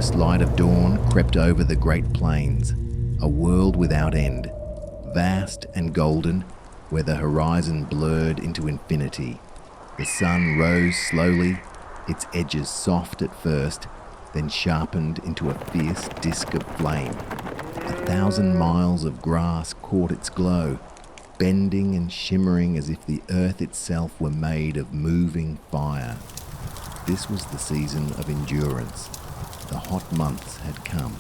first light of dawn crept over the great plains, a world without end, vast and golden, where the horizon blurred into infinity. The sun rose slowly, its edges soft at first, then sharpened into a fierce disk of flame. 1,000 miles of grass caught its glow, bending and shimmering as if the earth itself were made of moving fire. This was the season of endurance. The hot months had come.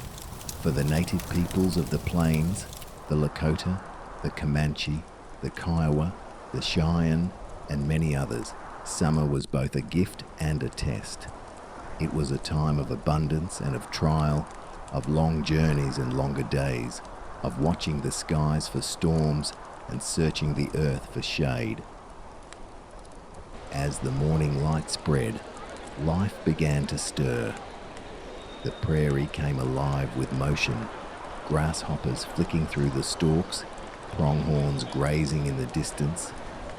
For the native peoples of the plains, the Lakota, the Comanche, the Kiowa, the Cheyenne, and many others, summer was both a gift and a test. It was a time of abundance and of trial, of long journeys and longer days, of watching the skies for storms and searching the earth for shade. As the morning light spread, life began to stir. The prairie came alive with motion, grasshoppers flicking through the stalks, pronghorns grazing in the distance,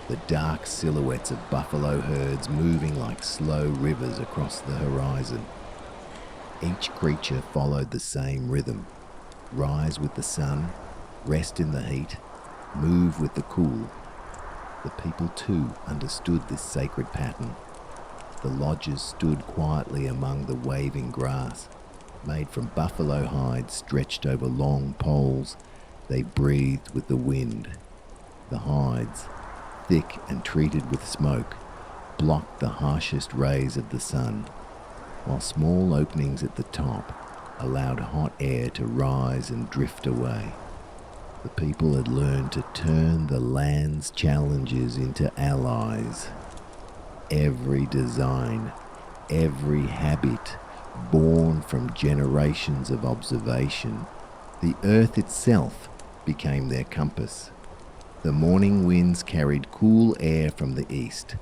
the dark silhouettes of buffalo herds moving like slow rivers across the horizon. Each creature followed the same rhythm: rise with the sun, rest in the heat, move with the cool. The people too understood this sacred pattern. The lodges stood quietly among the waving grass. Made from buffalo hides stretched over long poles, they breathed with the wind. The hides, thick and treated with smoke, blocked the harshest rays of the sun, while small openings at the top allowed hot air to rise and drift away. The people had learned to turn the land's challenges into allies. Every design, every habit, born from generations of observation, the earth itself became their compass. The morning winds carried cool air from the east,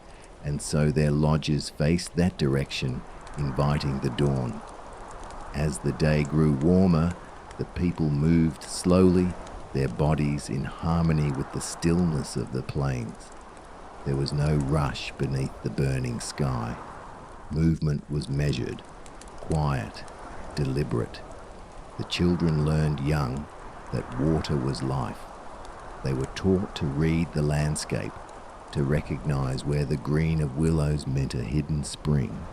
and so their lodges faced that direction, inviting the dawn. As the day grew warmer, the people moved slowly, their bodies in harmony with the stillness of the plains. There was no rush beneath the burning sky. Movement was measured, quiet, deliberate. The children learned young that water was life. They were taught to read the landscape, to recognize where the green of willows meant a hidden spring,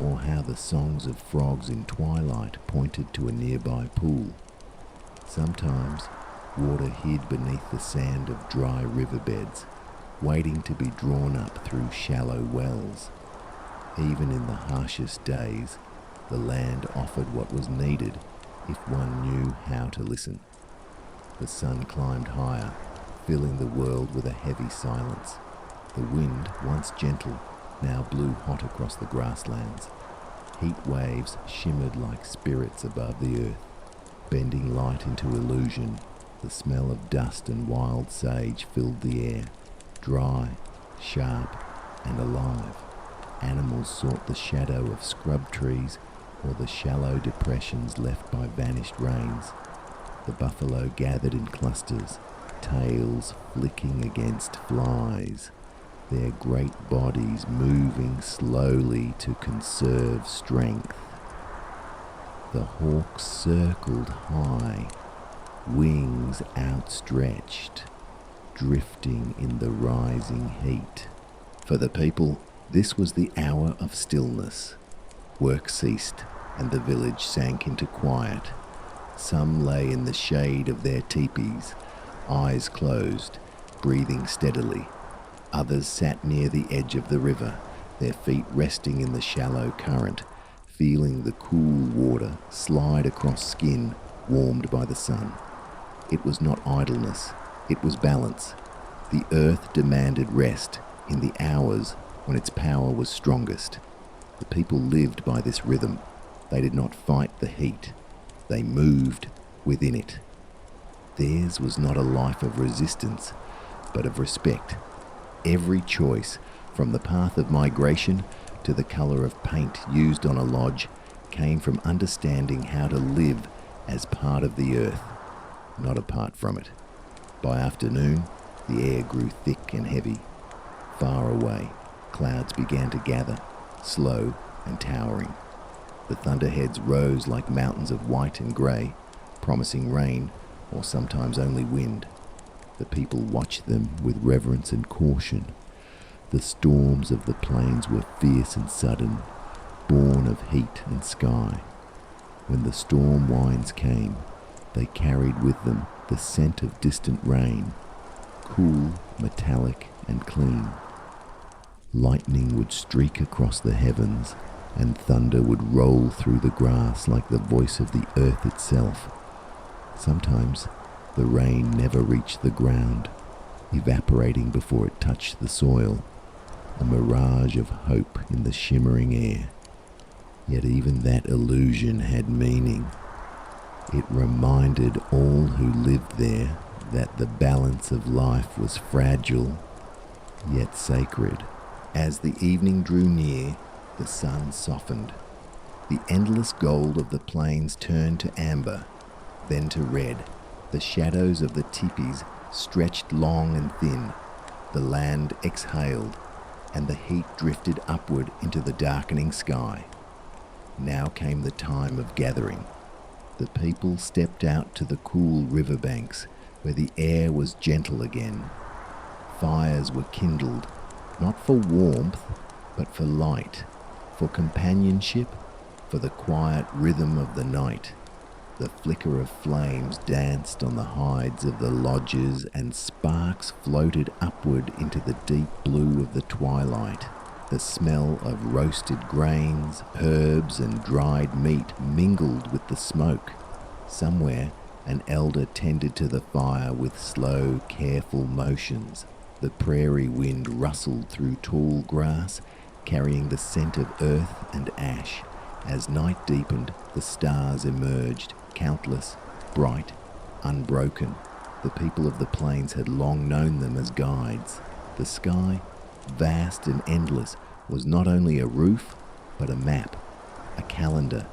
or how the songs of frogs in twilight pointed to a nearby pool. Sometimes water hid beneath the sand of dry riverbeds, waiting to be drawn up through shallow wells. Even in the harshest days, the land offered what was needed if one knew how to listen. The sun climbed higher, filling the world with a heavy silence. The wind, once gentle, now blew hot across the grasslands. Heat waves shimmered like spirits above the earth, bending light into illusion. The smell of dust and wild sage filled the air, dry, sharp, and alive. Animals sought the shadow of scrub trees or the shallow depressions left by vanished rains. The buffalo gathered in clusters, tails flicking against flies, their great bodies moving slowly to conserve strength. The hawk circled high, wings outstretched, drifting in the rising heat. For the people, this was the hour of stillness. Work ceased, and the village sank into quiet. Some lay in the shade of their tipis, eyes closed, breathing steadily. Others sat near the edge of the river, their feet resting in the shallow current, feeling the cool water slide across skin warmed by the sun. It was not idleness, it was balance. The earth demanded rest in the hours when its power was strongest. The people lived by this rhythm. They did not fight the heat. They moved within it. Theirs was not a life of resistance, but of respect. Every choice, from the path of migration to the color of paint used on a lodge, came from understanding how to live as part of the earth, not apart from it. By afternoon, the air grew thick and heavy. Far away, clouds began to gather, slow and towering. The thunderheads rose like mountains of white and grey, promising rain or sometimes only wind. The people watched them with reverence and caution. The storms of the plains were fierce and sudden, born of heat and sky. When the storm winds came, they carried with them the scent of distant rain, cool, metallic, and clean. Lightning would streak across the heavens, and thunder would roll through the grass like the voice of the earth itself. Sometimes the rain never reached the ground, evaporating before it touched the soil, a mirage of hope in the shimmering air. Yet even that illusion had meaning. It reminded all who lived there that the balance of life was fragile, yet sacred. As the evening drew near, the sun softened. The endless gold of the plains turned to amber, then to red. The shadows of the tipis stretched long and thin. The land exhaled, and the heat drifted upward into the darkening sky. Now came the time of gathering. The people stepped out to the cool riverbanks, where the air was gentle again. Fires were kindled, not for warmth, but for light, for companionship, for the quiet rhythm of the night. The flicker of flames danced on the hides of the lodges, and sparks floated upward into the deep blue of the twilight. The smell of roasted grains, herbs, and dried meat mingled with the smoke. Somewhere, an elder tended to the fire with slow, careful motions. The prairie wind rustled through tall grass, carrying the scent of earth and ash. As night deepened, the stars emerged, countless, bright, unbroken. The people of the plains had long known them as guides. The sky, vast and endless, was not only a roof, but a map, a calendar,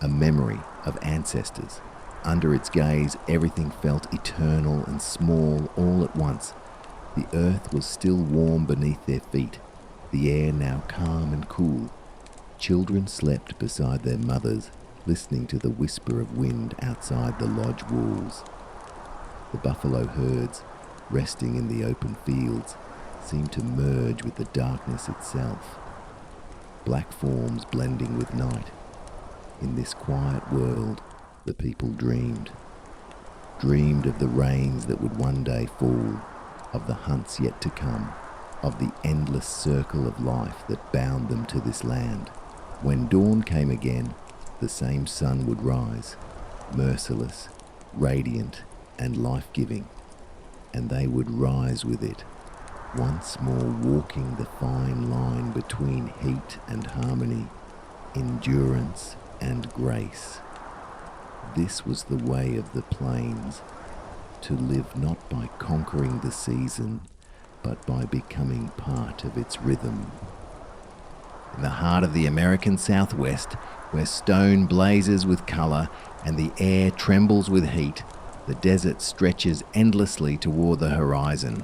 a memory of ancestors. Under its gaze, everything felt eternal and small all at once. The earth was still warm beneath their feet, the air now calm and cool. Children slept beside their mothers, listening to the whisper of wind outside the lodge walls. The buffalo herds, resting in the open fields, seemed to merge with the darkness itself. Black forms blending with night. In this quiet world, the people dreamed of the rains that would one day fall, of the hunts yet to come, of the endless circle of life that bound them to this land. When dawn came again, the same sun would rise, merciless, radiant, and life-giving, and they would rise with it, once more walking the fine line between heat and harmony, endurance and grace. This was the way of the plains, to live not by conquering the season, but by becoming part of its rhythm. In the heart of the American Southwest, where stone blazes with color and the air trembles with heat, the desert stretches endlessly toward the horizon.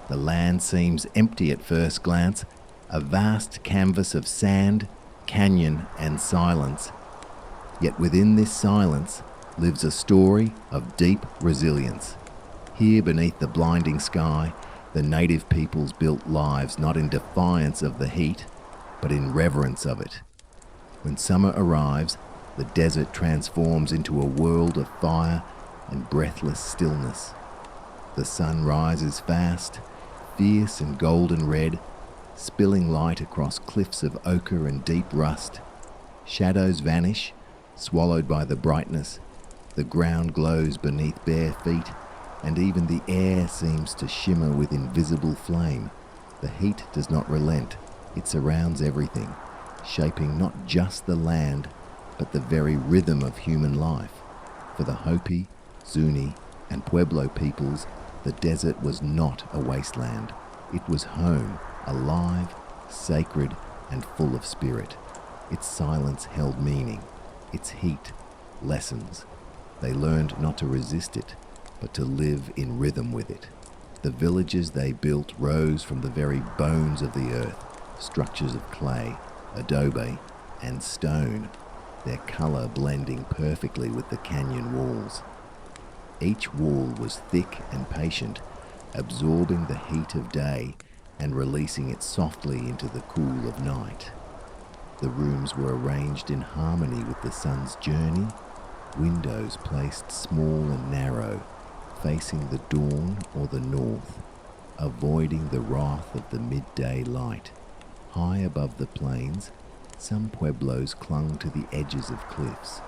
The land seems empty at first glance, a vast canvas of sand, canyon, and silence. Yet within this silence lives a story of deep resilience. Here beneath the blinding sky, the native peoples built lives not in defiance of the heat, but in reverence of it. When summer arrives, the desert transforms into a world of fire and breathless stillness. The sun rises fast, fierce and golden red, spilling light across cliffs of ochre and deep rust. Shadows vanish, swallowed by the brightness. The ground glows beneath bare feet, and even the air seems to shimmer with invisible flame. The heat does not relent. It surrounds everything, shaping not just the land, but the very rhythm of human life. For the Hopi, Zuni, and Pueblo peoples, the desert was not a wasteland. It was home, alive, sacred, and full of spirit. Its silence held meaning. Its heat, lessons. They learned not to resist it, but to live in rhythm with it. The villages they built rose from the very bones of the earth, structures of clay, adobe, and stone. their color blending perfectly with the canyon walls. Each wall was thick and patient, absorbing the heat of day and releasing it softly into the cool of night. The rooms were arranged in harmony with the sun's journey, windows placed small and narrow, facing the dawn or the north, avoiding the wrath of the midday light. High above the plains, some pueblos clung to the edges of cliffs,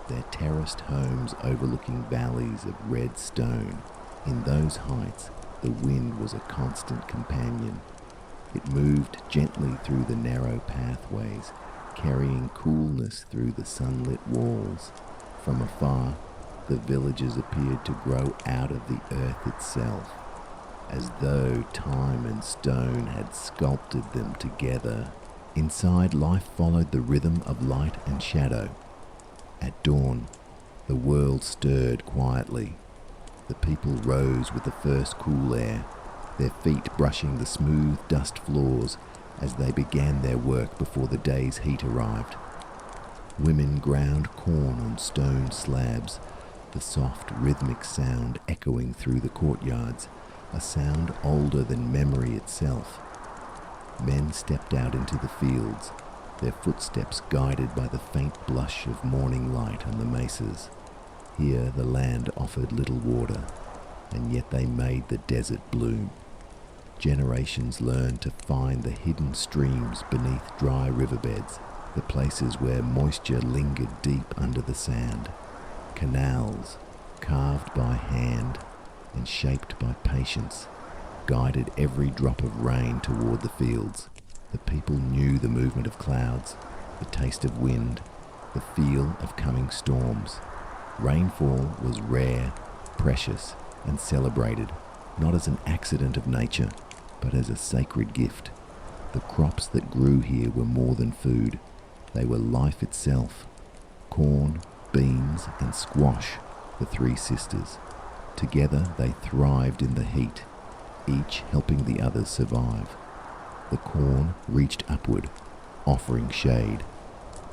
their terraced homes overlooking valleys of red stone. In those heights, the wind was a constant companion. It moved gently through the narrow pathways, carrying coolness through the sunlit walls. From afar, the villages appeared to grow out of the earth itself, as though time and stone had sculpted them together. Inside, life followed the rhythm of light and shadow. At dawn, the world stirred quietly. The people rose with the first cool air, their feet brushing the smooth dust floors as they began their work before the day's heat arrived. Women ground corn on stone slabs, the soft rhythmic sound echoing through the courtyards, a sound older than memory itself. Men stepped out into the fields, their footsteps guided by the faint blush of morning light on the mesas. Here the land offered little water, and yet they made the desert bloom. Generations learned to find the hidden streams beneath dry riverbeds, the places where moisture lingered deep under the sand. Canals, carved by hand and shaped by patience, guided every drop of rain toward the fields. The people knew the movement of clouds, the taste of wind, the feel of coming storms. Rainfall was rare, precious, and celebrated, not as an accident of nature, but as a sacred gift. The crops that grew here were more than food. They were life itself. Corn, beans, and squash, the three sisters. Together they thrived in the heat, each helping the others survive. The corn reached upward, offering shade.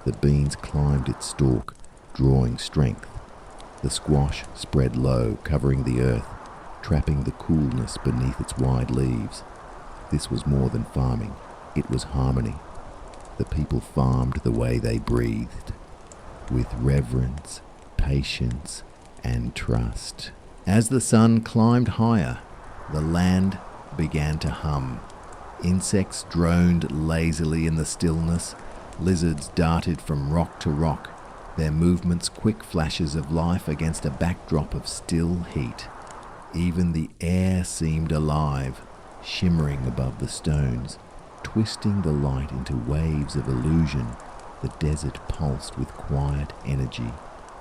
The beans climbed its stalk, drawing strength. The squash spread low, covering the earth, trapping the coolness beneath its wide leaves. This was more than farming. It was harmony. The people farmed the way they breathed, with reverence, patience, and trust. As the sun climbed higher, the land began to hum. Insects droned lazily in the stillness. Lizards darted from rock to rock, their movements quick flashes of life against a backdrop of still heat. Even the air seemed alive, shimmering above the stones, twisting the light into waves of illusion. The desert pulsed with quiet energy,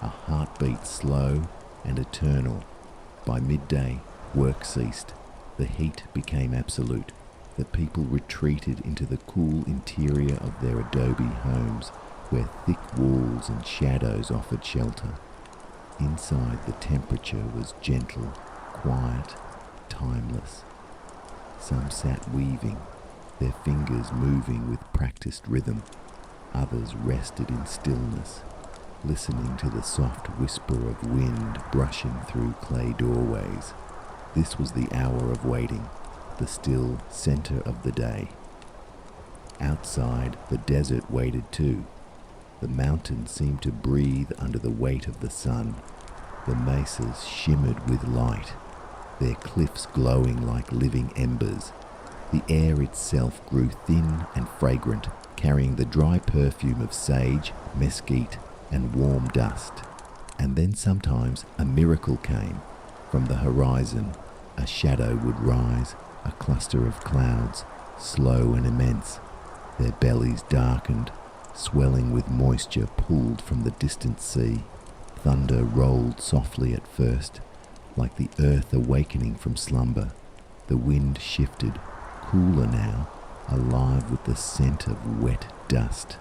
a heartbeat slow and eternal. By midday, work ceased. The heat became absolute. The people retreated into the cool interior of their adobe homes, where thick walls and shadows offered shelter. Inside, the temperature was gentle, quiet, timeless. Some sat weaving, their fingers moving with practiced rhythm. Others rested in stillness, listening to the soft whisper of wind brushing through clay doorways. This was the hour of waiting, the still center of the day. Outside, the desert waited too. The mountains seemed to breathe under the weight of the sun. The mesas shimmered with light, their cliffs glowing like living embers. The air itself grew thin and fragrant, carrying the dry perfume of sage, mesquite, and warm dust. And then sometimes a miracle came. From the horizon, a shadow would rise, a cluster of clouds, slow and immense. Their bellies darkened, swelling with moisture pulled from the distant sea. Thunder rolled softly at first, like the earth awakening from slumber. The wind shifted, cooler now, alive with the scent of wet dust.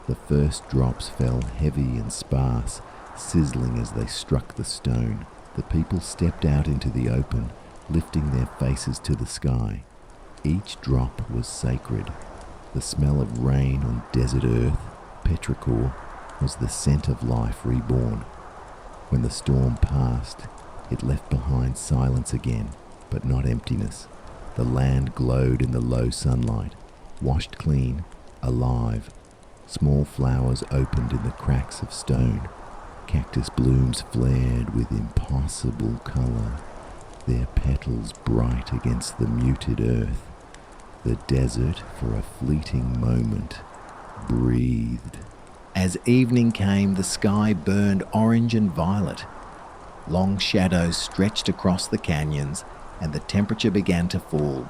The first drops fell heavy and sparse, sizzling as they struck the stone. The people stepped out into the open, lifting their faces to the sky. Each drop was sacred. The smell of rain on desert earth, petrichor, was the scent of life reborn. When the storm passed, it left behind silence again, but not emptiness. The land glowed in the low sunlight, washed clean, alive. Small flowers opened in the cracks of stone. Cactus blooms flared with impossible color, their petals bright against the muted earth. The desert, for a fleeting moment, breathed. As evening came, the sky burned orange and violet. Long shadows stretched across the canyons, and the temperature began to fall.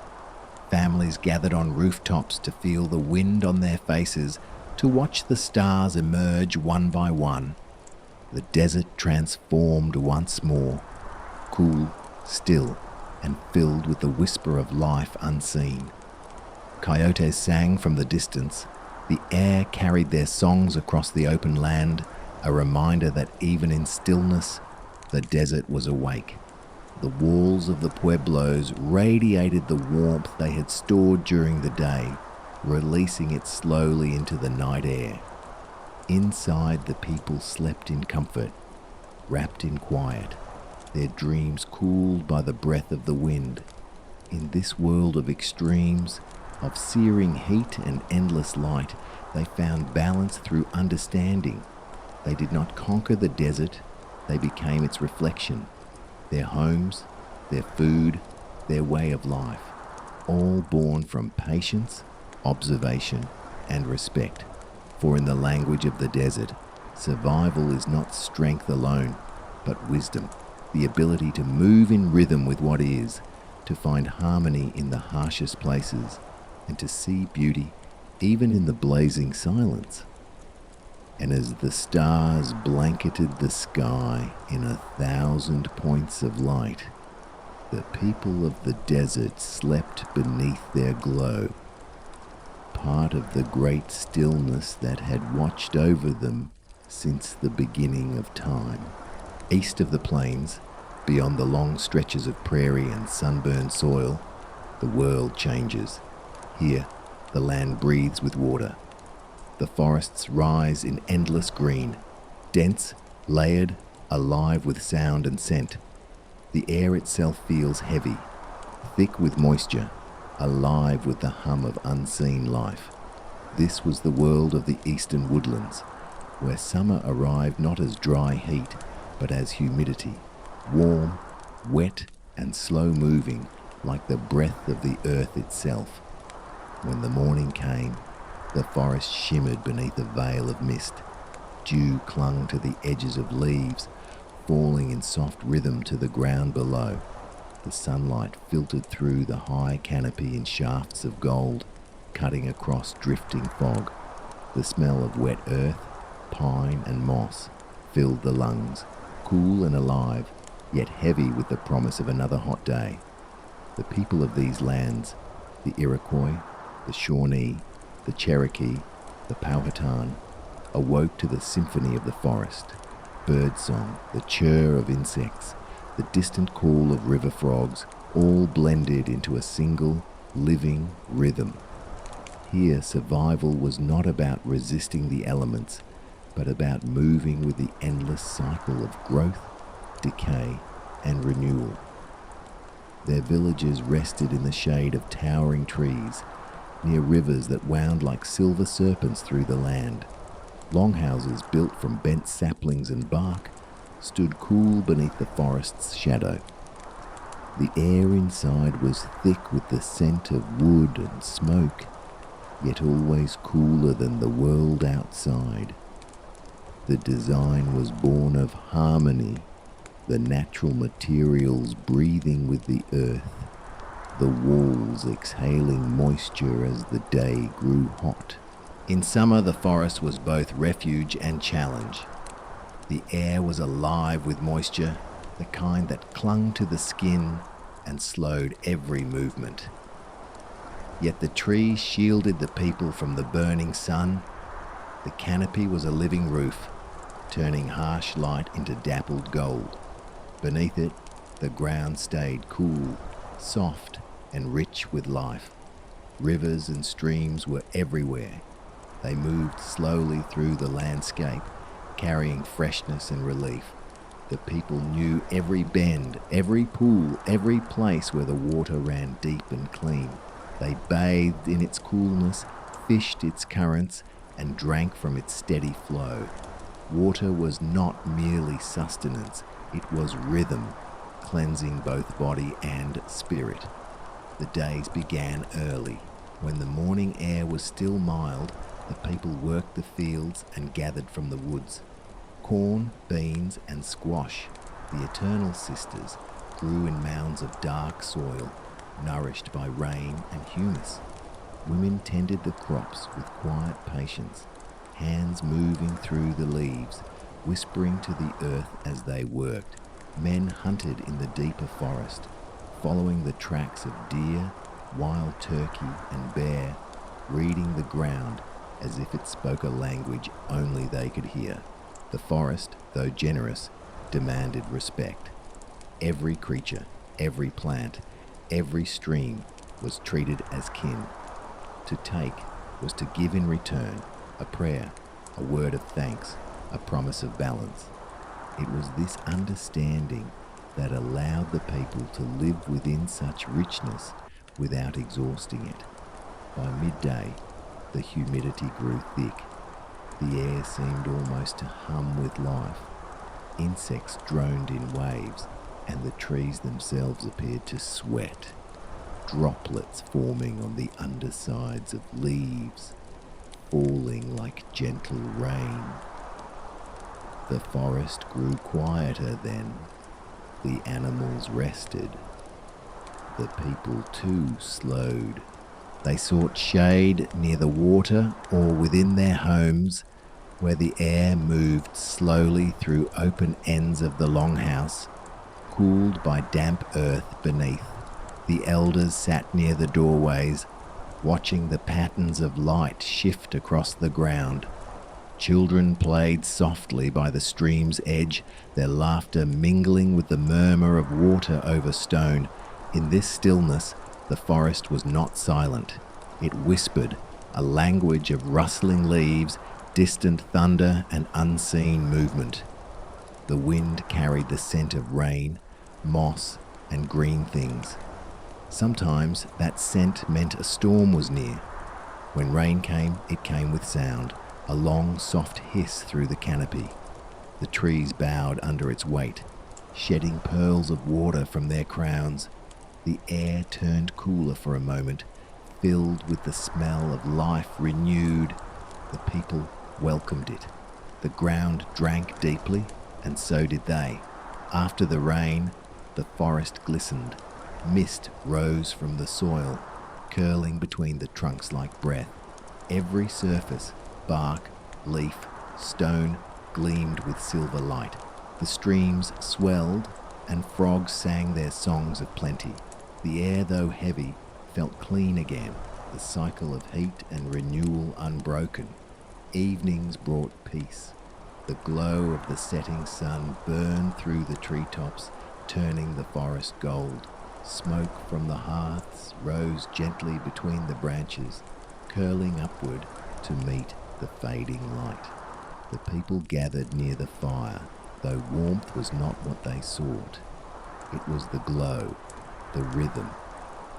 Families gathered on rooftops to feel the wind on their faces, to watch the stars emerge one by one. The desert transformed once more, cool, still, and filled with the whisper of life unseen. Coyotes sang from the distance. The air carried their songs across the open land, a reminder that even in stillness, the desert was awake. The walls of the pueblos radiated the warmth they had stored during the day, releasing it slowly into the night air. Inside, the people slept in comfort, wrapped in quiet, their dreams cooled by the breath of the wind. In this world of extremes, of searing heat and endless light, they found balance through understanding. They did not conquer the desert, they became its reflection. Their homes, their food, their way of life, all born from patience, observation, and respect. For in the language of the desert, survival is not strength alone, but wisdom, the ability to move in rhythm with what is, to find harmony in the harshest places, and to see beauty even in the blazing silence. And as the stars blanketed the sky in 1,000 points of light, the people of the desert slept beneath their glow, part of the great stillness that had watched over them since the beginning of time. East of the plains, beyond the long stretches of prairie and sunburned soil, the world changes. Here, the land breathes with water. The forests rise in endless green, dense, layered, alive with sound and scent. The air itself feels heavy, thick with moisture, alive with the hum of unseen life. This was the world of the eastern woodlands, where summer arrived not as dry heat, but as humidity, warm, wet, and slow-moving, like the breath of the earth itself. When the morning came, the forest shimmered beneath a veil of mist. Dew clung to the edges of leaves, falling in soft rhythm to the ground below. The sunlight filtered through the high canopy in shafts of gold, cutting across drifting fog. The smell of wet earth, pine and moss filled the lungs, cool and alive, yet heavy with the promise of another hot day. The people of these lands, the Iroquois, the Shawnee, the Cherokee, the Powhatan, awoke to the symphony of the forest. Birdsong, the chirr of insects, the distant call of river frogs, all blended into a single, living rhythm. Here, survival was not about resisting the elements, but about moving with the endless cycle of growth, decay, and renewal. Their villages rested in the shade of towering trees, near rivers that wound like silver serpents through the land. Longhouses built from bent saplings and bark stood cool beneath the forest's shadow. The air inside was thick with the scent of wood and smoke, yet always cooler than the world outside. The design was born of harmony, the natural materials breathing with the earth, the walls exhaling moisture as the day grew hot. In summer, the forest was both refuge and challenge. The air was alive with moisture, the kind that clung to the skin and slowed every movement. Yet the trees shielded the people from the burning sun. The canopy was a living roof, turning harsh light into dappled gold. Beneath it, the ground stayed cool, soft, and rich with life. Rivers and streams were everywhere. They moved slowly through the landscape, carrying freshness and relief. The people knew every bend, every pool, every place where the water ran deep and clean. They bathed in its coolness, fished its currents, and drank from its steady flow. Water was not merely sustenance, it was rhythm, cleansing both body and spirit. The days began early. When the morning air was still mild, the people worked the fields and gathered from the woods. Corn, beans, and squash, the eternal sisters, grew in mounds of dark soil, nourished by rain and humus. Women tended the crops with quiet patience, hands moving through the leaves, whispering to the earth as they worked. Men hunted in the deeper forest, following the tracks of deer, wild turkey, and bear, reading the ground as if it spoke a language only they could hear. The forest, though generous, demanded respect. Every creature, every plant, every stream was treated as kin. To take was to give in return, a prayer, a word of thanks, a promise of balance. It was this understanding that allowed the people to live within such richness without exhausting it. By midday, the humidity grew thick. The air seemed almost to hum with life. Insects droned in waves, and the trees themselves appeared to sweat, droplets forming on the undersides of leaves, falling like gentle rain. The forest grew quieter then. The animals rested. The people too slowed. They sought shade near the water or within their homes, where the air moved slowly through open ends of the longhouse, cooled by damp earth beneath. The elders sat near the doorways, watching the patterns of light shift across the ground. Children played softly by the stream's edge, their laughter mingling with the murmur of water over stone. In this stillness, the forest was not silent. It whispered, a language of rustling leaves, distant thunder, and unseen movement. The wind carried the scent of rain, moss, and green things. Sometimes that scent meant a storm was near. When rain came, it came with sound, a long, soft hiss through the canopy. The trees bowed under its weight, shedding pearls of water from their crowns. The air turned cooler for a moment, filled with the smell of life renewed. The people welcomed it. The ground drank deeply, and so did they. After the rain, the forest glistened. Mist rose from the soil, curling between the trunks like breath. Every surface, bark, leaf, stone, gleamed with silver light. The streams swelled, and frogs sang their songs of plenty. The air, though heavy, felt clean again, the cycle of heat and renewal unbroken. Evenings brought peace. The glow of the setting sun burned through the treetops, turning the forest gold. Smoke from the hearths rose gently between the branches, curling upward to meet the fading light. The people gathered near the fire, though warmth was not what they sought. It was the glow, the rhythm,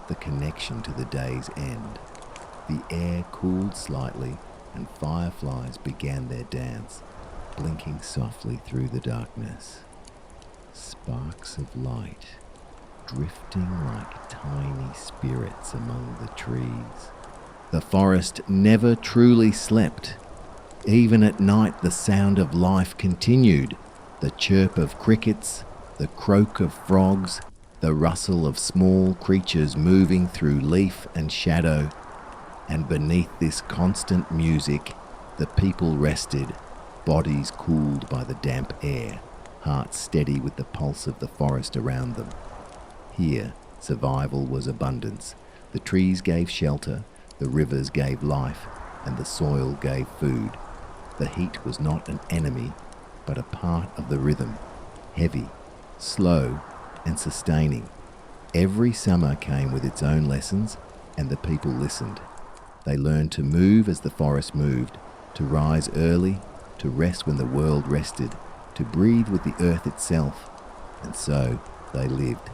the connection to the day's end. The air cooled slightly, and fireflies began their dance, blinking softly through the darkness. Sparks of light, drifting like tiny spirits among the trees. The forest never truly slept. Even at night, the sound of life continued. The chirp of crickets, the croak of frogs, the rustle of small creatures moving through leaf and shadow. And beneath this constant music, the people rested, bodies cooled by the damp air, hearts steady with the pulse of the forest around them. Here, survival was abundance. The trees gave shelter, the rivers gave life, and the soil gave food. The heat was not an enemy, but a part of the rhythm, heavy, slow, and sustaining. Every summer came with its own lessons, and the people listened. They learned to move as the forest moved, to rise early, to rest when the world rested, to breathe with the earth itself. And so they lived,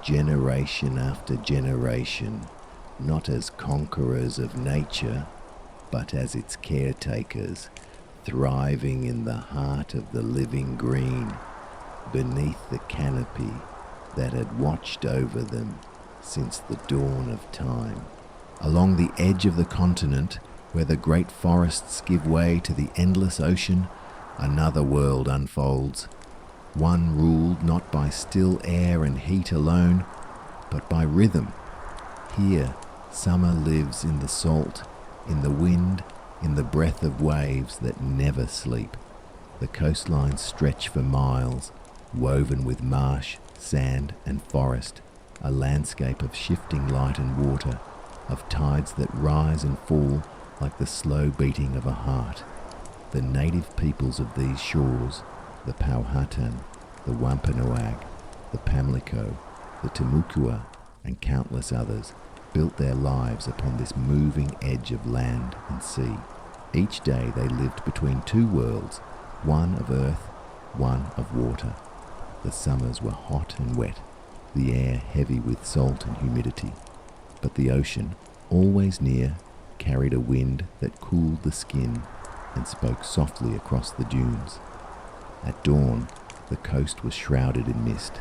generation after generation, not as conquerors of nature, but as its caretakers, thriving in the heart of the living green, beneath the canopy that had watched over them since the dawn of time. Along the edge of the continent, where the great forests give way to the endless ocean, another world unfolds, one ruled not by still air and heat alone, but by rhythm. Here, summer lives in the salt, in the wind, in the breath of waves that never sleep. The coastlines stretch for miles, woven with marsh, sand and forest, a landscape of shifting light and water, of tides that rise and fall like the slow beating of a heart. The native peoples of these shores, the Powhatan, the Wampanoag, the Pamlico, the Timucua, and countless others, built their lives upon this moving edge of land and sea. Each day they lived between two worlds, one of earth, one of water. The summers were hot and wet, the air heavy with salt and humidity, but the ocean, always near, carried a wind that cooled the skin and spoke softly across the dunes. At dawn, the coast was shrouded in mist,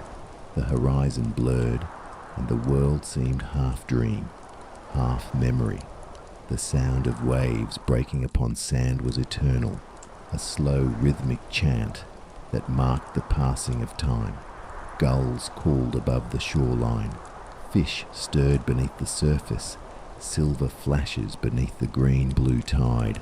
the horizon blurred, and the world seemed half dream, half memory. The sound of waves breaking upon sand was eternal, a slow rhythmic chant that marked the passing of time. Gulls called above the shoreline, fish stirred beneath the surface, silver flashes beneath the green-blue tide,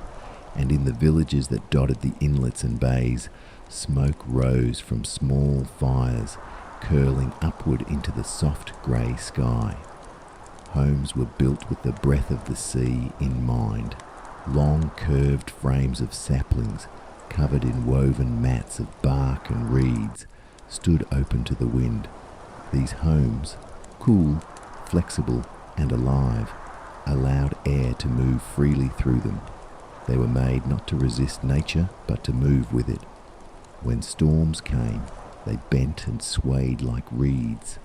and in the villages that dotted the inlets and bays, smoke rose from small fires, curling upward into the soft grey sky. Homes were built with the breath of the sea in mind, long curved frames of saplings, covered in woven mats of bark and reeds, stood open to the wind. These homes, cool, flexible and alive, allowed air to move freely through them. They were made not to resist nature, but to move with it. When storms came, they bent and swayed like reeds.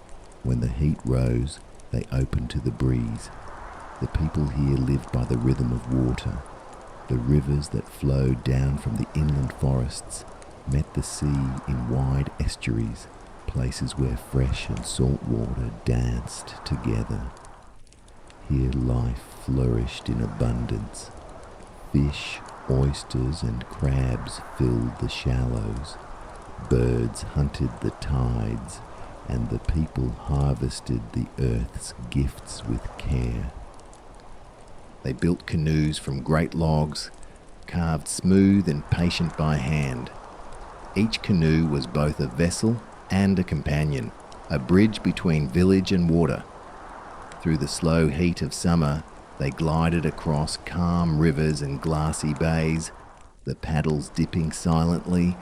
When the heat rose, they opened to the breeze. The people here lived by the rhythm of water. The rivers that flowed down from the inland forests met the sea in wide estuaries, places where fresh and salt water danced together. Here life flourished in abundance. Fish, oysters and crabs filled the shallows. Birds hunted the tides, and the people harvested the earth's gifts with care. They built canoes from great logs, carved smooth and patient by hand. Each canoe was both a vessel and a companion, a bridge between village and water. Through the slow heat of summer, they glided across calm rivers and glassy bays, the paddles dipping silently,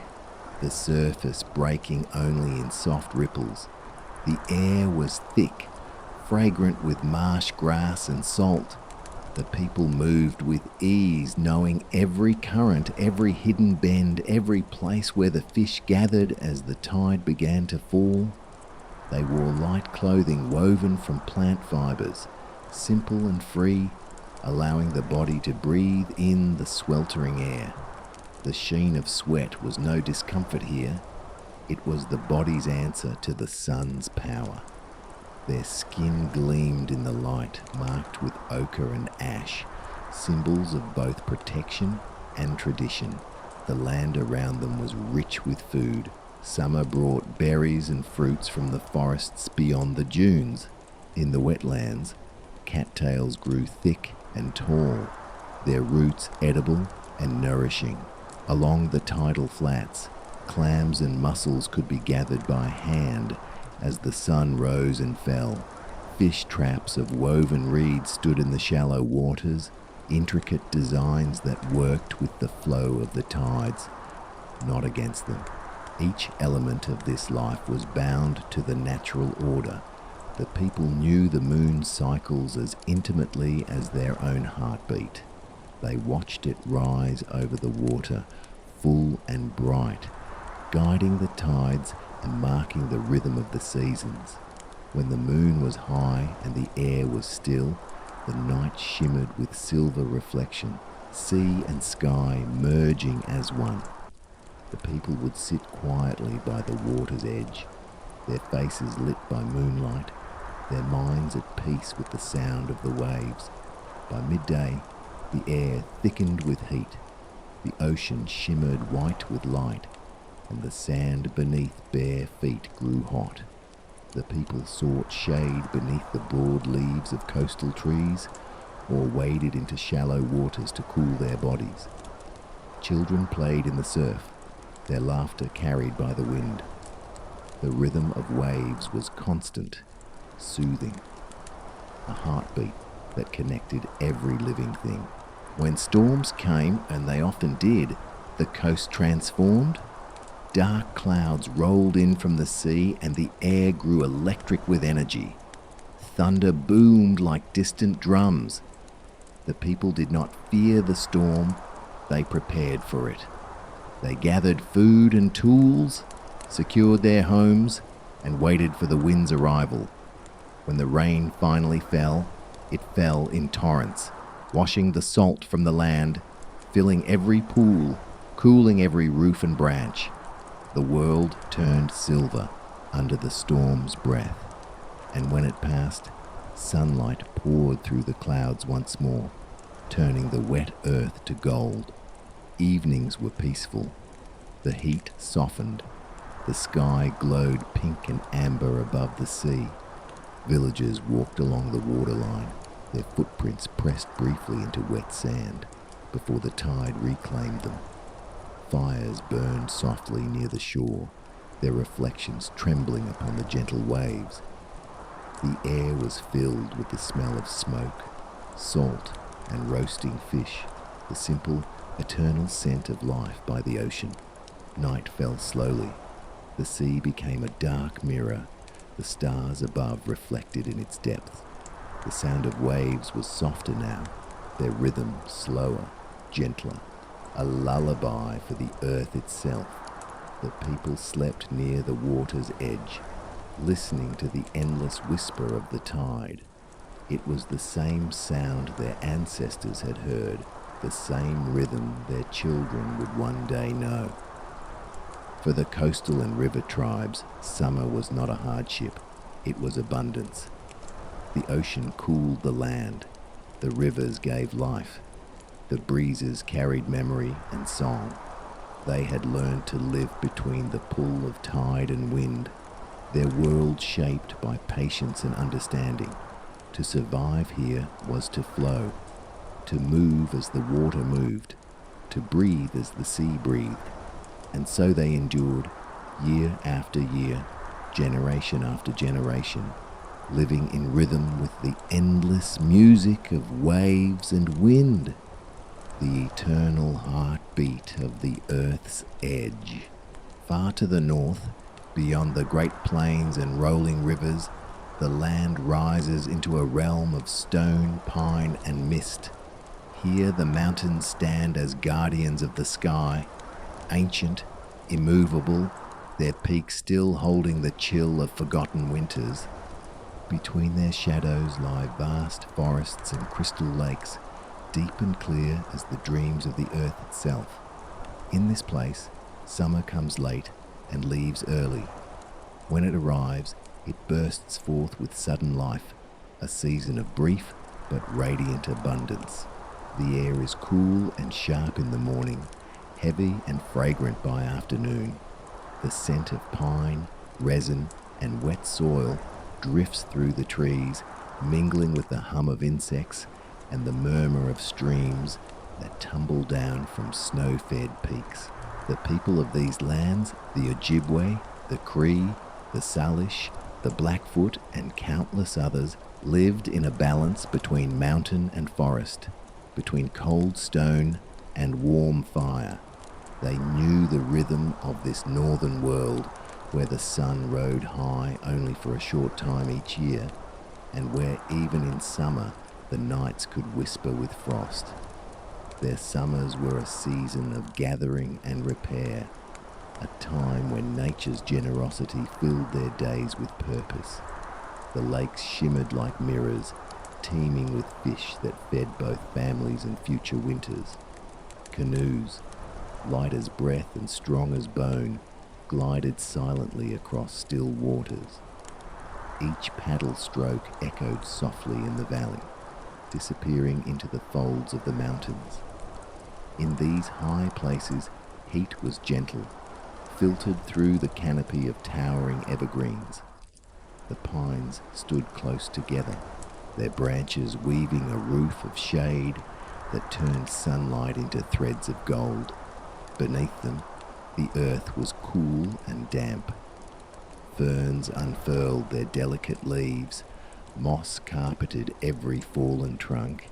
the surface breaking only in soft ripples. The air was thick, fragrant with marsh grass and salt. The people moved with ease, knowing every current, every hidden bend, every place where the fish gathered as the tide began to fall. They wore light clothing woven from plant fibers, simple and free, allowing the body to breathe in the sweltering air. The sheen of sweat was no discomfort here. It was the body's answer to the sun's power. Their skin gleamed in the light, marked with ochre and ash, symbols of both protection and tradition. The land around them was rich with food. Summer brought berries and fruits from the forests beyond the dunes. In the wetlands, cattails grew thick and tall, their roots edible and nourishing. Along the tidal flats, clams and mussels could be gathered by hand as the sun rose and fell. Fish traps of woven reeds stood in the shallow waters, intricate designs that worked with the flow of the tides, not against them. Each element of this life was bound to the natural order. The people knew the moon's cycles as intimately as their own heartbeat. They watched it rise over the water, full and bright, guiding the tides and marking the rhythm of the seasons. When the moon was high and the air was still, the night shimmered with silver reflection, sea and sky merging as one. The people would sit quietly by the water's edge, their faces lit by moonlight, their minds at peace with the sound of the waves. By midday, the air thickened with heat, the ocean shimmered white with light, and the sand beneath bare feet grew hot. The people sought shade beneath the broad leaves of coastal trees, or waded into shallow waters to cool their bodies. Children played in the surf, their laughter carried by the wind. The rhythm of waves was constant, soothing, a heartbeat that connected every living thing. When storms came, and they often did, the coast transformed. Dark clouds rolled in from the sea, and the air grew electric with energy. Thunder boomed like distant drums. The people did not fear the storm, they prepared for it. They gathered food and tools, secured their homes, and waited for the wind's arrival. When the rain finally fell, it fell in torrents, washing the salt from the land, filling every pool, cooling every roof and branch. The world turned silver under the storm's breath, and when it passed, sunlight poured through the clouds once more, turning the wet earth to gold. Evenings were peaceful. The heat softened. The sky glowed pink and amber above the sea. Villagers walked along the waterline, their footprints pressed briefly into wet sand before the tide reclaimed them. Fires burned softly near the shore, their reflections trembling upon the gentle waves. The air was filled with the smell of smoke, salt, and roasting fish, the simple, eternal scent of life by the ocean. Night fell slowly. The sea became a dark mirror, the stars above reflected in its depth. The sound of waves was softer now, their rhythm slower, gentler, a lullaby for the earth itself. The people slept near the water's edge, listening to the endless whisper of the tide. It was the same sound their ancestors had heard, the same rhythm their children would one day know. For the coastal and river tribes, summer was not a hardship, it was abundance. The ocean cooled the land, the rivers gave life, the breezes carried memory and song. They had learned to live between the pull of tide and wind, their world shaped by patience and understanding. To survive here was to flow, to move as the water moved, to breathe as the sea breathed. And so they endured, year after year, generation after generation, living in rhythm with the endless music of waves and wind, the eternal heartbeat of the earth's edge. Far to the north, beyond the great plains and rolling rivers, the land rises into a realm of stone, pine, and mist. Here the mountains stand as guardians of the sky, ancient, immovable, their peaks still holding the chill of forgotten winters. Between their shadows lie vast forests and crystal lakes, deep and clear as the dreams of the earth itself. In this place, summer comes late and leaves early. When it arrives, it bursts forth with sudden life, a season of brief but radiant abundance. The air is cool and sharp in the morning, heavy and fragrant by afternoon. The scent of pine, resin, and wet soil drifts through the trees, mingling with the hum of insects and the murmur of streams that tumble down from snow-fed peaks. The people of these lands, the Ojibwe, the Cree, the Salish, the Blackfoot, and countless others, lived in a balance between mountain and forest, between cold stone and warm fire. They knew the rhythm of this northern world, where the sun rode high only for a short time each year, and where even in summer the nights could whisper with frost. Their summers were a season of gathering and repair, a time when nature's generosity filled their days with purpose. The lakes shimmered like mirrors, teeming with fish that fed both families and future winters. Canoes, light as breath and strong as bone, glided silently across still waters. Each paddle stroke echoed softly in the valley, disappearing into the folds of the mountains. In these high places, heat was gentle, filtered through the canopy of towering evergreens. The pines stood close together, their branches weaving a roof of shade that turned sunlight into threads of gold. Beneath them, the earth was cool and damp. Ferns unfurled their delicate leaves, moss carpeted every fallen trunk,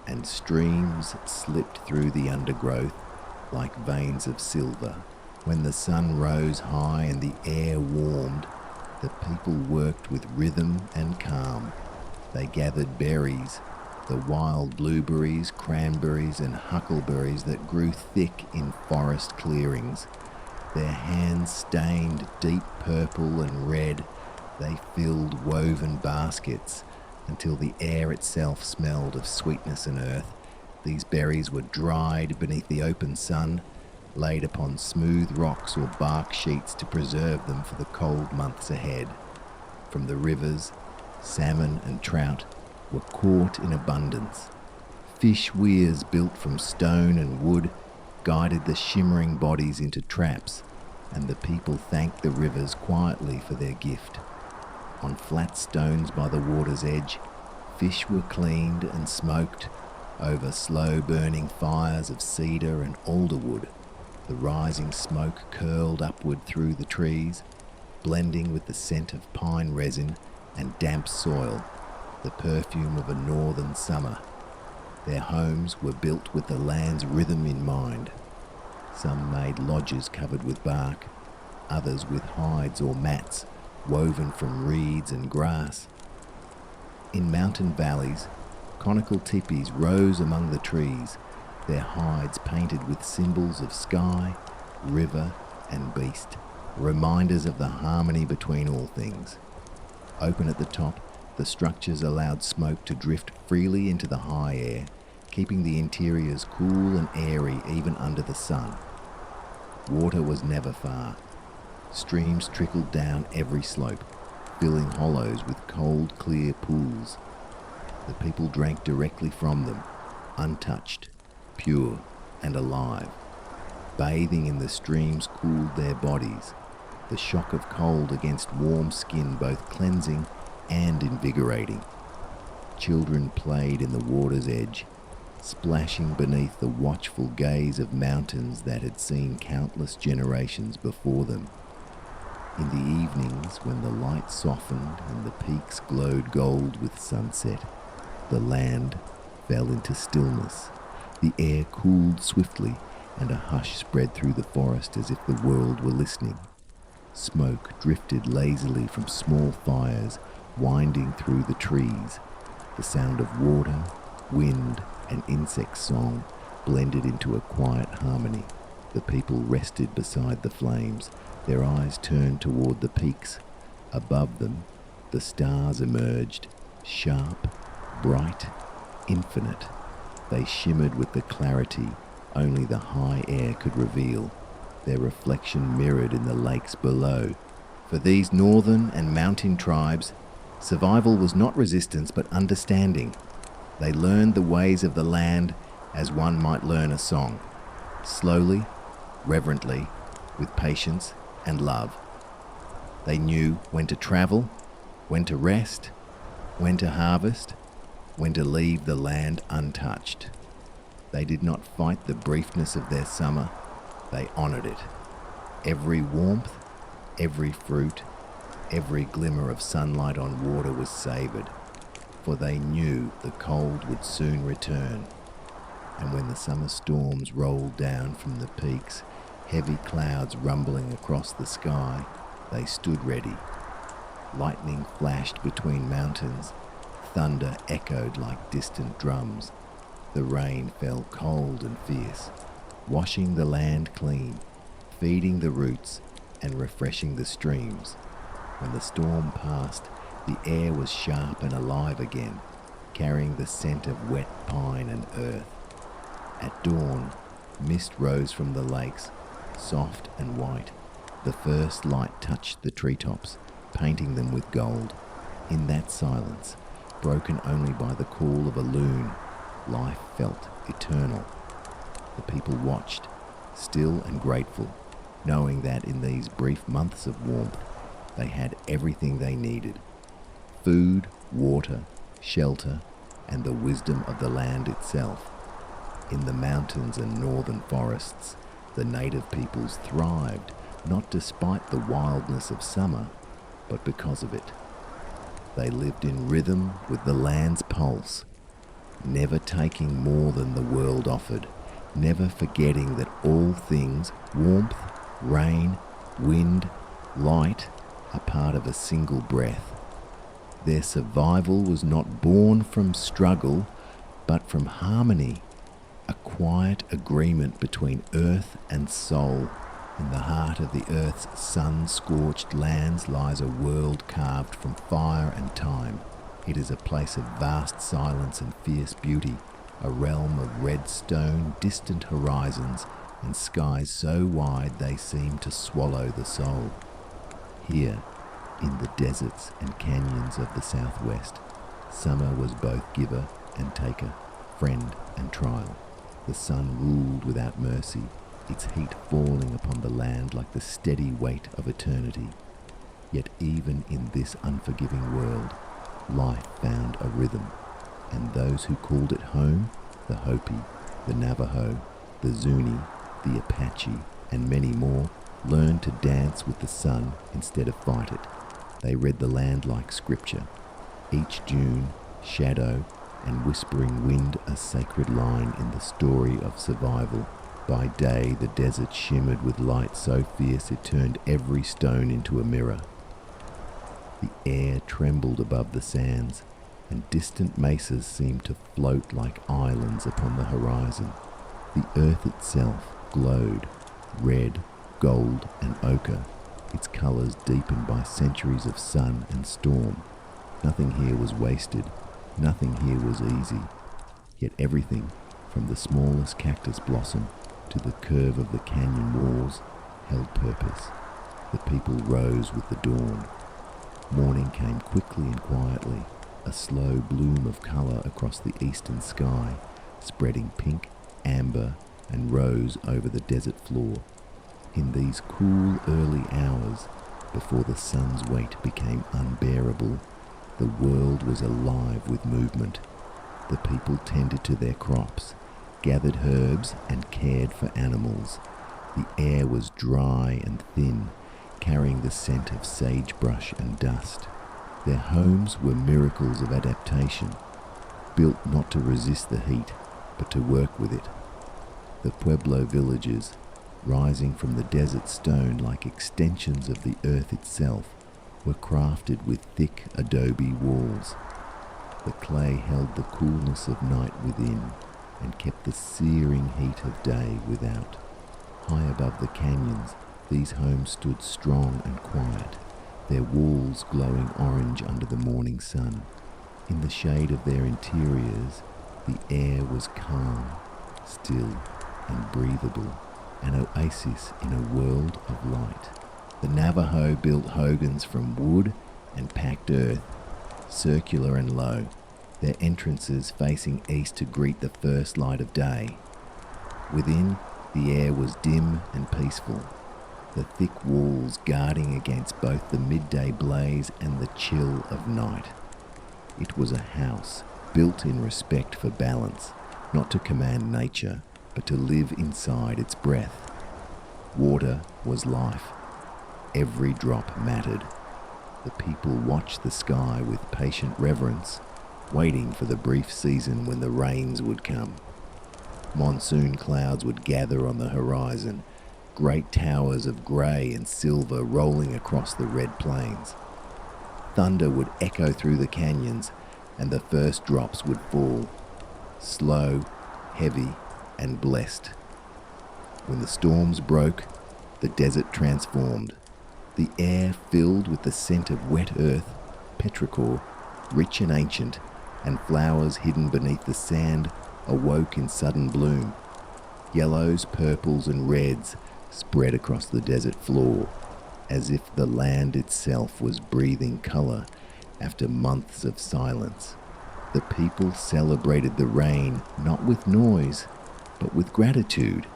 and streams slipped through the undergrowth like veins of silver. When the sun rose high and the air warmed, the people worked with rhythm and calm. They gathered berries, the wild blueberries, cranberries, and huckleberries that grew thick in forest clearings. Their hands stained deep purple and red, they filled woven baskets until the air itself smelled of sweetness and earth. These berries were dried beneath the open sun, laid upon smooth rocks or bark sheets to preserve them for the cold months ahead. From the rivers, salmon and trout were caught in abundance. Fish weirs built from stone and wood guided the shimmering bodies into traps, and the people thanked the rivers quietly for their gift. On flat stones by the water's edge, fish were cleaned and smoked over slow-burning fires of cedar and alder wood. The rising smoke curled upward through the trees, blending with the scent of pine resin and damp soil, the perfume of a northern summer. Their homes were built with the land's rhythm in mind. Some made lodges covered with bark, others with hides or mats woven from reeds and grass. In mountain valleys, conical tipis rose among the trees, their hides painted with symbols of sky, river, and beast, reminders of the harmony between all things. Open at the top, the structures allowed smoke to drift freely into the high air, keeping the interiors cool and airy even under the sun. Water was never far. Streams trickled down every slope, filling hollows with cold, clear pools. The people drank directly from them, untouched, pure, and alive. Bathing in the streams cooled their bodies, the shock of cold against warm skin both cleansing and invigorating. Children played in the water's edge, splashing beneath the watchful gaze of mountains that had seen countless generations before them. In the evenings, when the light softened and the peaks glowed gold with sunset, the land fell into stillness. The air cooled swiftly, and a hush spread through the forest as if the world were listening. Smoke drifted lazily from small fires winding through the trees. The sound of water, wind, and insect song blended into a quiet harmony. The people rested beside the flames, their eyes turned toward the peaks. Above them, the stars emerged, sharp, bright, infinite. They shimmered with the clarity only the high air could reveal, their reflection mirrored in the lakes below. For these northern and mountain tribes, survival was not resistance but understanding. They learned the ways of the land as one might learn a song, slowly, reverently, with patience and love. They knew when to travel, when to rest, when to harvest, when to leave the land untouched. They did not fight the briefness of their summer, they honored it. Every warmth, every fruit, every glimmer of sunlight on water was savored, for they knew the cold would soon return. And when the summer storms rolled down from the peaks, heavy clouds rumbling across the sky, they stood ready. Lightning flashed between mountains, thunder echoed like distant drums. The rain fell cold and fierce, washing the land clean, feeding the roots and refreshing the streams. When the storm passed, the air was sharp and alive again, carrying the scent of wet pine and earth. At dawn, mist rose from the lakes, soft and white. The first light touched the treetops, painting them with gold. In that silence, broken only by the call of a loon, life felt eternal. The people watched, still and grateful, knowing that in these brief months of warmth, they had everything they needed: food, water, shelter, and the wisdom of the land itself. In the mountains and northern forests, the native peoples thrived, not despite the wildness of summer, but because of it. They lived in rhythm with the land's pulse, never taking more than the world offered, never forgetting that all things, warmth, rain, wind, light, are part of a single breath. Their survival was not born from struggle, but from harmony, a quiet agreement between earth and soul. In the heart of the earth's sun-scorched lands lies a world carved from fire and time. It is a place of vast silence and fierce beauty, a realm of red stone, distant horizons, and skies so wide they seem to swallow the soul. Here, in the deserts and canyons of the southwest, summer was both giver and taker, friend and trial. The sun ruled without mercy, its heat falling upon the land like the steady weight of eternity. Yet even in this unforgiving world, life found a rhythm, and those who called it home, the Hopi, the Navajo, the Zuni, the Apache, and many more, learned to dance with the sun instead of fight it. They read the land like scripture, each dune, shadow, and whispering wind a sacred line in the story of survival. By day, the desert shimmered with light so fierce it turned every stone into a mirror. The air trembled above the sands, and distant mesas seemed to float like islands upon the horizon. The earth itself glowed, red, gold, and ochre, its colours deepened by centuries of sun and storm. Nothing here was wasted, nothing here was easy, yet everything, from the smallest cactus blossom to the curve of the canyon walls, held purpose. The people rose with the dawn. Morning came quickly and quietly, a slow bloom of colour across the eastern sky, spreading pink, amber, and rose over the desert floor. In these cool early hours, before the sun's weight became unbearable, the world was alive with movement. The people tended to their crops, gathered herbs, and cared for animals. The air was dry and thin, carrying the scent of sagebrush and dust. Their homes were miracles of adaptation, built not to resist the heat, but to work with it. The Pueblo villages, rising from the desert stone like extensions of the earth itself, were crafted with thick adobe walls. The clay held the coolness of night within and kept the searing heat of day without. High above the canyons, these homes stood strong and quiet, their walls glowing orange under the morning sun. In the shade of their interiors, the air was calm, still, and breathable, an oasis in a world of light. The Navajo built hogans from wood and packed earth, circular and low, their entrances facing east to greet the first light of day. Within, the air was dim and peaceful, the thick walls guarding against both the midday blaze and the chill of night. It was a house built in respect for balance, not to command nature, but to live inside its breath. Water was life. Every drop mattered. The people watched the sky with patient reverence, waiting for the brief season when the rains would come. Monsoon clouds would gather on the horizon, great towers of grey and silver rolling across the red plains. Thunder would echo through the canyons, and the first drops would fall. Slow, heavy and blessed. When the storms broke, the desert transformed. The air filled with the scent of wet earth, petrichor, rich and ancient, and flowers hidden beneath the sand awoke in sudden bloom. Yellows, purples, and reds spread across the desert floor, as if the land itself was breathing color after months of silence. The people celebrated the rain not with noise, but with gratitude.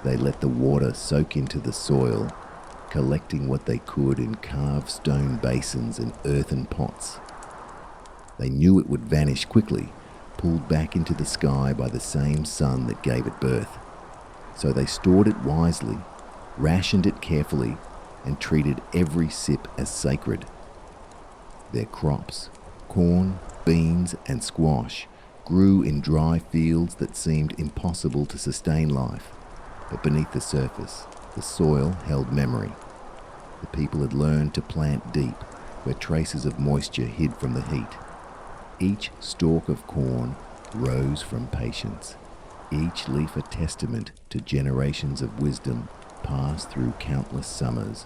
They let the water soak into the soil, collecting what they could in carved stone basins and earthen pots. They knew it would vanish quickly, pulled back into the sky by the same sun that gave it birth. So they stored it wisely, rationed it carefully, and treated every sip as sacred. Their crops, corn, beans, and squash, grew in dry fields that seemed impossible to sustain life. But beneath the surface, the soil held memory. The people had learned to plant deep, where traces of moisture hid from the heat. Each stalk of corn rose from patience, each leaf a testament to generations of wisdom passed through countless summers.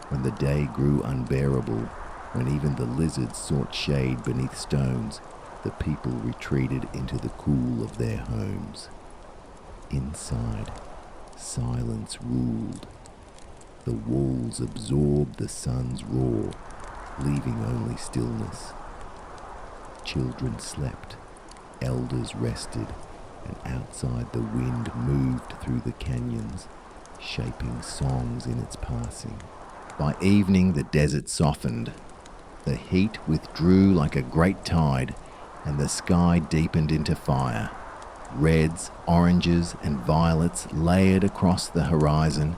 When the day grew unbearable, when even the lizards sought shade beneath stones, the people retreated into the cool of their homes. Inside, silence ruled. The walls absorbed the sun's roar, leaving only stillness. Children slept, elders rested, and outside the wind moved through the canyons, shaping songs in its passing. By evening the desert softened. The heat withdrew like a great tide, and the sky deepened into fire. Reds, oranges, and violets layered across the horizon,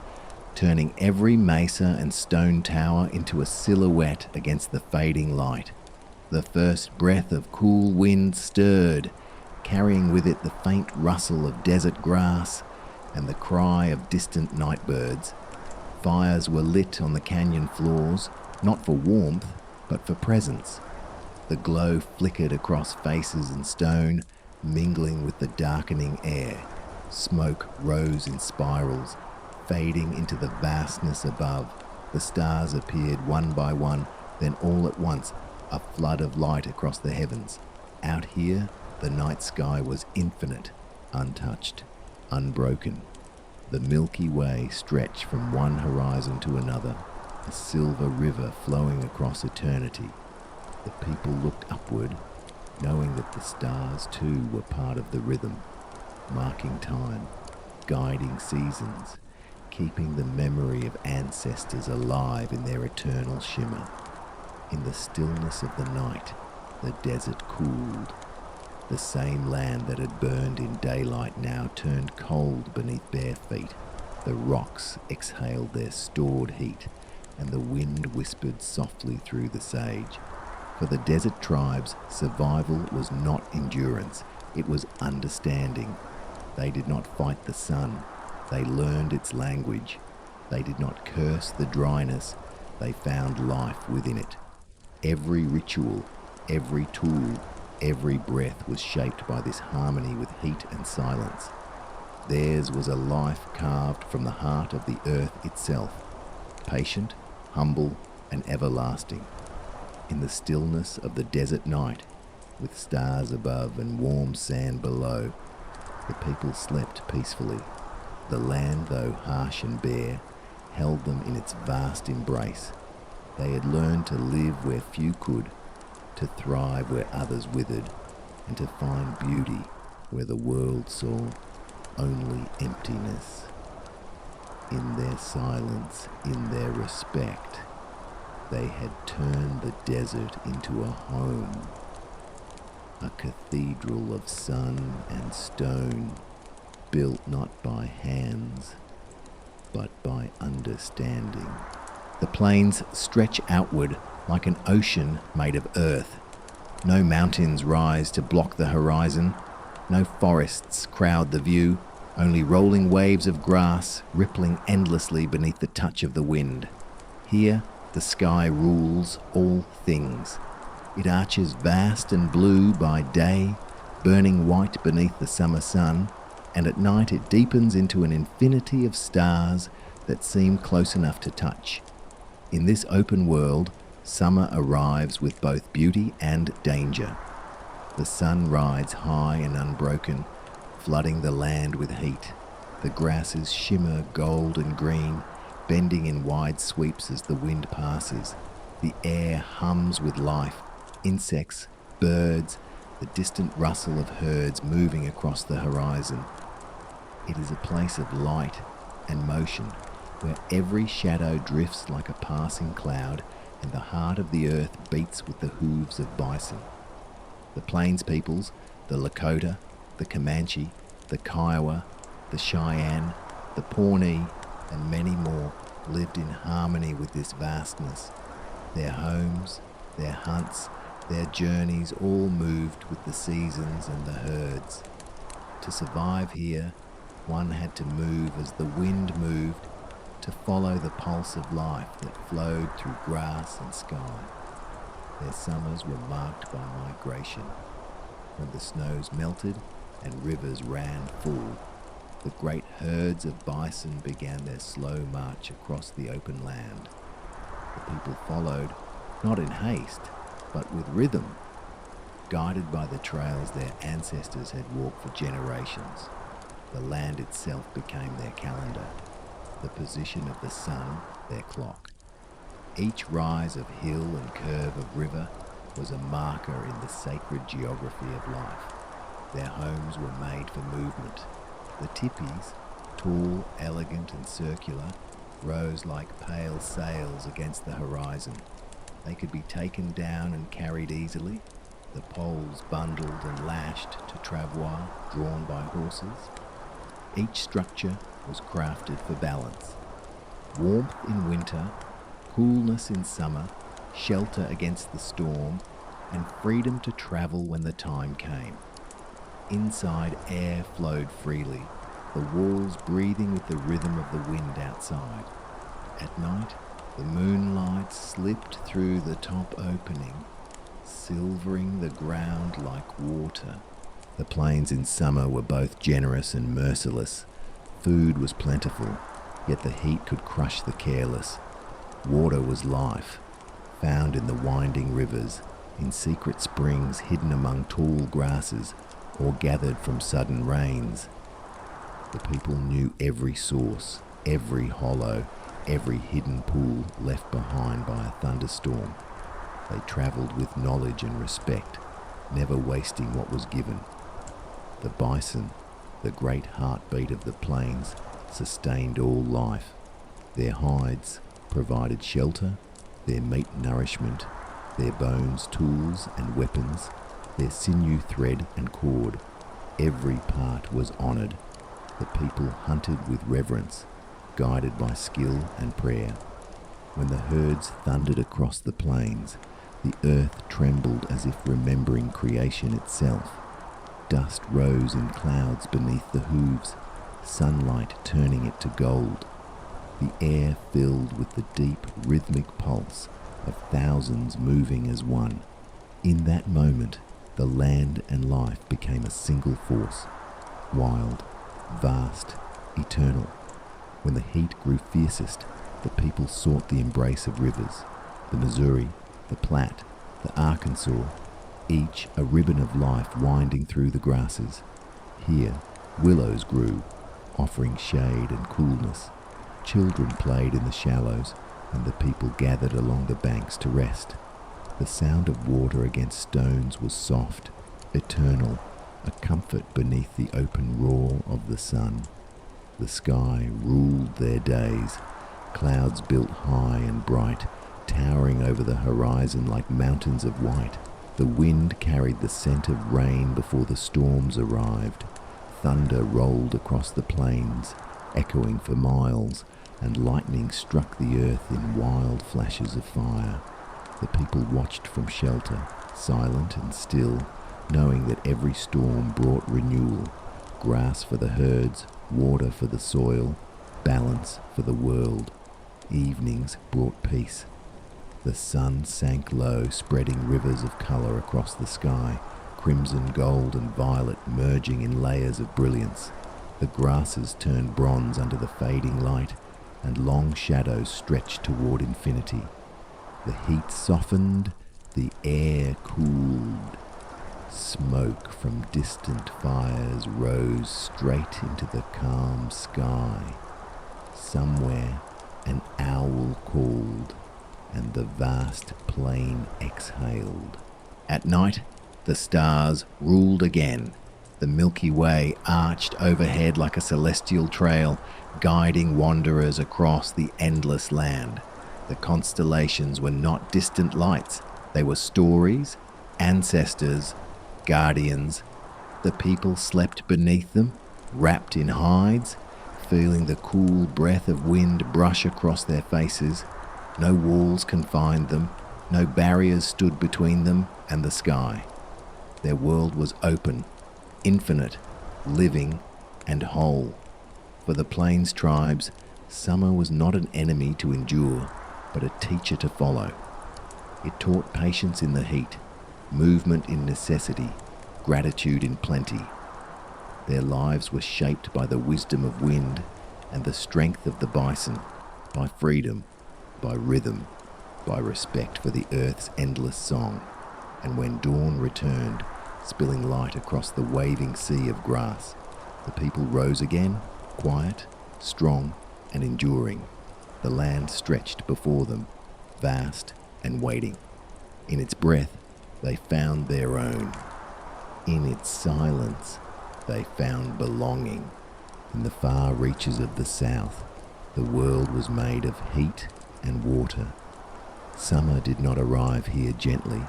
turning every mesa and stone tower into a silhouette against the fading light. The first breath of cool wind stirred, carrying with it the faint rustle of desert grass and the cry of distant night birds. Fires were lit on the canyon floors, not for warmth, but for presence. The glow flickered across faces and stone, mingling with the darkening air. Smoke rose in spirals, fading into the vastness above. The stars appeared one by one, then all at once, a flood of light across the heavens. Out here, the night sky was infinite, untouched, unbroken. The Milky Way stretched from one horizon to another, a silver river flowing across eternity. The people looked upward, knowing that the stars too were part of the rhythm, marking time, guiding seasons, keeping the memory of ancestors alive in their eternal shimmer. In the stillness of the night, the desert cooled. The same land that had burned in daylight now turned cold beneath bare feet. The rocks exhaled their stored heat, and the wind whispered softly through the sage. For the desert tribes, survival was not endurance, it was understanding. They did not fight the sun, they learned its language. They did not curse the dryness, they found life within it. Every ritual, every tool, every breath was shaped by this harmony with heat and silence. Theirs was a life carved from the heart of the earth itself, patient, humble, and everlasting. In the stillness of the desert night, with stars above and warm sand below, the people slept peacefully. The land, though harsh and bare, held them in its vast embrace. They had learned to live where few could, to thrive where others withered, and to find beauty where the world saw only emptiness. In their silence, in their respect, they had turned the desert into a home, a cathedral of sun and stone, built not by hands, but by understanding. The plains stretch outward like an ocean made of earth. No mountains rise to block the horizon. No forests crowd the view. Only rolling waves of grass rippling endlessly beneath the touch of the wind. Here, the sky rules all things. It arches vast and blue by day, burning white beneath the summer sun, and at night it deepens into an infinity of stars that seem close enough to touch. In this open world, summer arrives with both beauty and danger. The sun rides high and unbroken, flooding the land with heat. The grasses shimmer gold and green, bending in wide sweeps as the wind passes. The air hums with life, insects, birds, the distant rustle of herds moving across the horizon. It is a place of light and motion, where every shadow drifts like a passing cloud and the heart of the earth beats with the hooves of bison. The Plains peoples, the Lakota, the Comanche, the Kiowa, the Cheyenne, the Pawnee, and many more lived in harmony with this vastness. Their homes, their hunts, their journeys all moved with the seasons and the herds. To survive here, one had to move as the wind moved, to follow the pulse of life that flowed through grass and sky. Their summers were marked by migration. When the snows melted and rivers ran full, the great herds of bison began their slow march across the open land. The people followed, not in haste, but with rhythm, guided by the trails their ancestors had walked for generations. The land itself became their calendar, the position of the sun their clock. Each rise of hill and curve of river was a marker in the sacred geography of life. Their homes were made for movement. The tipis, tall, elegant and circular, rose like pale sails against the horizon. They could be taken down and carried easily, the poles bundled and lashed to travois drawn by horses. Each structure was crafted for balance. Warmth in winter, coolness in summer, shelter against the storm, and freedom to travel when the time came. Inside, air flowed freely, the walls breathing with the rhythm of the wind outside. At night, the moonlight slipped through the top opening, silvering the ground like water. The plains in summer were both generous and merciless. Food was plentiful, yet the heat could crush the careless. Water was life, found in the winding rivers, in secret springs hidden among tall grasses, or gathered from sudden rains. The people knew every source, every hollow, every hidden pool left behind by a thunderstorm. They travelled with knowledge and respect, never wasting what was given. The bison, the great heartbeat of the plains, sustained all life. Their hides provided shelter, their meat nourishment, their bones tools and weapons, their sinew thread and cord. Every part was honoured. The people hunted with reverence, guided by skill and prayer. When the herds thundered across the plains, the earth trembled as if remembering creation itself. Dust rose in clouds beneath the hooves, sunlight turning it to gold. The air filled with the deep rhythmic pulse of thousands moving as one. In that moment, the land and life became a single force, wild, vast, eternal. When the heat grew fiercest, the people sought the embrace of rivers, the Missouri, the Platte, the Arkansas, each a ribbon of life winding through the grasses. Here, willows grew, offering shade and coolness. Children played in the shallows, and the people gathered along the banks to rest. The sound of water against stones was soft, eternal, a comfort beneath the open roar of the sun. The sky ruled their days, clouds built high and bright, towering over the horizon like mountains of white. The wind carried the scent of rain before the storms arrived. Thunder rolled across the plains, echoing for miles, and lightning struck the earth in wild flashes of fire. The people watched from shelter, silent and still, knowing that every storm brought renewal, grass for the herds, water for the soil, balance for the world. Evenings brought peace. The sun sank low, spreading rivers of colour across the sky, crimson, gold and violet merging in layers of brilliance. The grasses turned bronze under the fading light, and long shadows stretched toward infinity. The heat softened, the air cooled. Smoke from distant fires rose straight into the calm sky. Somewhere an owl called, and the vast plain exhaled. At night, the stars ruled again. The Milky Way arched overhead like a celestial trail, guiding wanderers across the endless land. The constellations were not distant lights. They were stories, ancestors, guardians. The people slept beneath them, wrapped in hides, feeling the cool breath of wind brush across their faces. No walls confined them, no barriers stood between them and the sky. Their world was open, infinite, living, and whole. For the Plains tribes, summer was not an enemy to endure, but a teacher to follow. It taught patience in the heat, movement in necessity, gratitude in plenty. Their lives were shaped by the wisdom of wind and the strength of the bison, by freedom, by rhythm, by respect for the earth's endless song. And when dawn returned, spilling light across the waving sea of grass, the people rose again, quiet, strong, and enduring. The land stretched before them, vast and waiting. In its breath, they found their own. In its silence, they found belonging. In the far reaches of the south, the world was made of heat and water. Summer did not arrive here gently.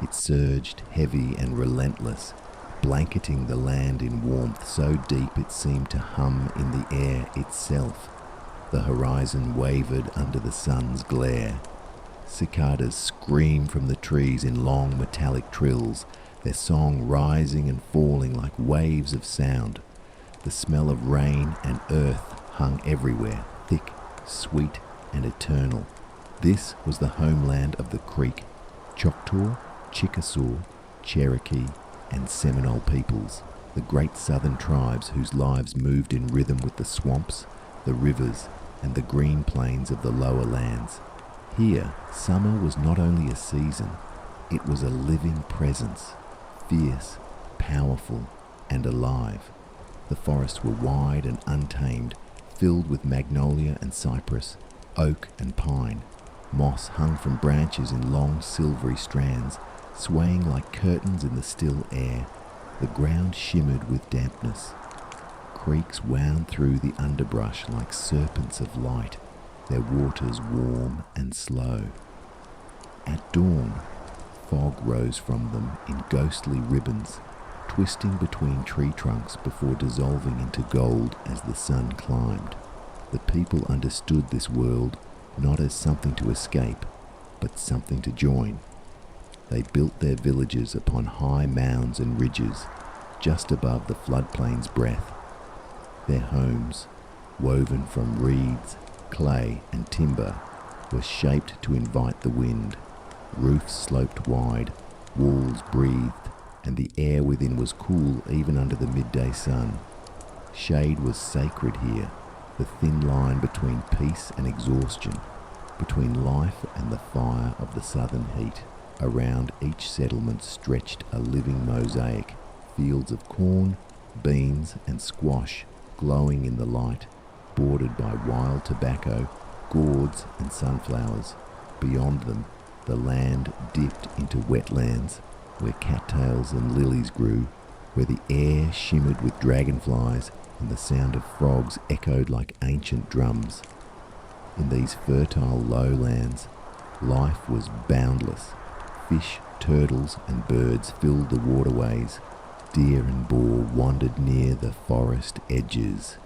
It surged heavy and relentless, blanketing the land in warmth so deep it seemed to hum in the air itself. The horizon wavered under the sun's glare. Cicadas screamed from the trees in long metallic trills, their song rising and falling like waves of sound. The smell of rain and earth hung everywhere, thick, sweet, and eternal. This was the homeland of the Creek, Choctaw, Chickasaw, Cherokee, and Seminole peoples, the great southern tribes whose lives moved in rhythm with the swamps, the rivers, and the green plains of the lower lands. Here, summer was not only a season, it was a living presence, fierce, powerful, and alive. The forests were wide and untamed, filled with magnolia and cypress, oak and pine. Moss hung from branches in long silvery strands, swaying like curtains in the still air. The ground shimmered with dampness. Creeks wound through the underbrush like serpents of light, their waters warm and slow. At dawn, fog rose from them in ghostly ribbons, twisting between tree trunks before dissolving into gold as the sun climbed. The people understood this world not as something to escape, but something to join. They built their villages upon high mounds and ridges, just above the floodplain's breath. Their homes, woven from reeds, clay, and timber, were shaped to invite the wind. Roofs sloped wide, walls breathed, and the air within was cool even under the midday sun. Shade was sacred here, the thin line between peace and exhaustion, between life and the fire of the southern heat. Around each settlement stretched a living mosaic, fields of corn, beans, and squash glowing in the light, bordered by wild tobacco, gourds, and sunflowers. Beyond them, the land dipped into wetlands, where cattails and lilies grew, where the air shimmered with dragonflies and the sound of frogs echoed like ancient drums. In these fertile lowlands, life was boundless. Fish, turtles, and birds filled the waterways. Deer and boar wandered near the forest edges.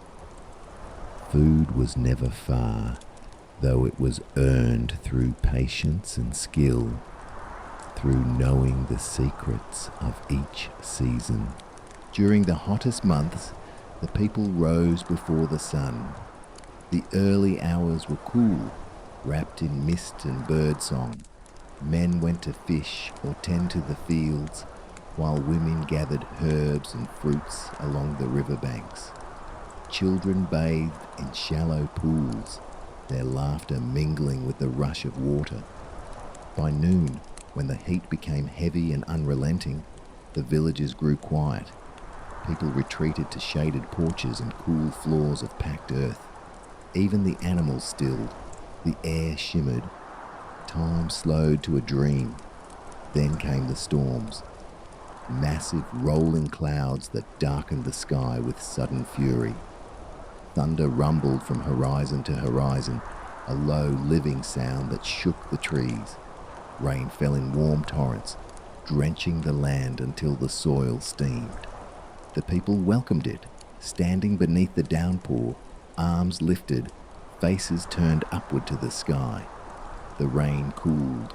Food was never far, though it was earned through patience and skill, through knowing the secrets of each season. During the hottest months, the people rose before the sun. The early hours were cool, wrapped in mist and birdsong. Men went to fish or tend to the fields, while women gathered herbs and fruits along the riverbanks. children bathed in shallow pools, their laughter mingling with the rush of water. By noon, when the heat became heavy and unrelenting, the villages grew quiet. People retreated to shaded porches and cool floors of packed earth. Even the animals stilled. The air shimmered. Time slowed to a dream. Then came the storms. Massive rolling clouds that darkened the sky with sudden fury. Thunder rumbled from horizon to horizon, a low, living sound that shook the trees. Rain fell in warm torrents, drenching the land until the soil steamed. The people welcomed it, standing beneath the downpour, arms lifted, faces turned upward to the sky. The rain cooled,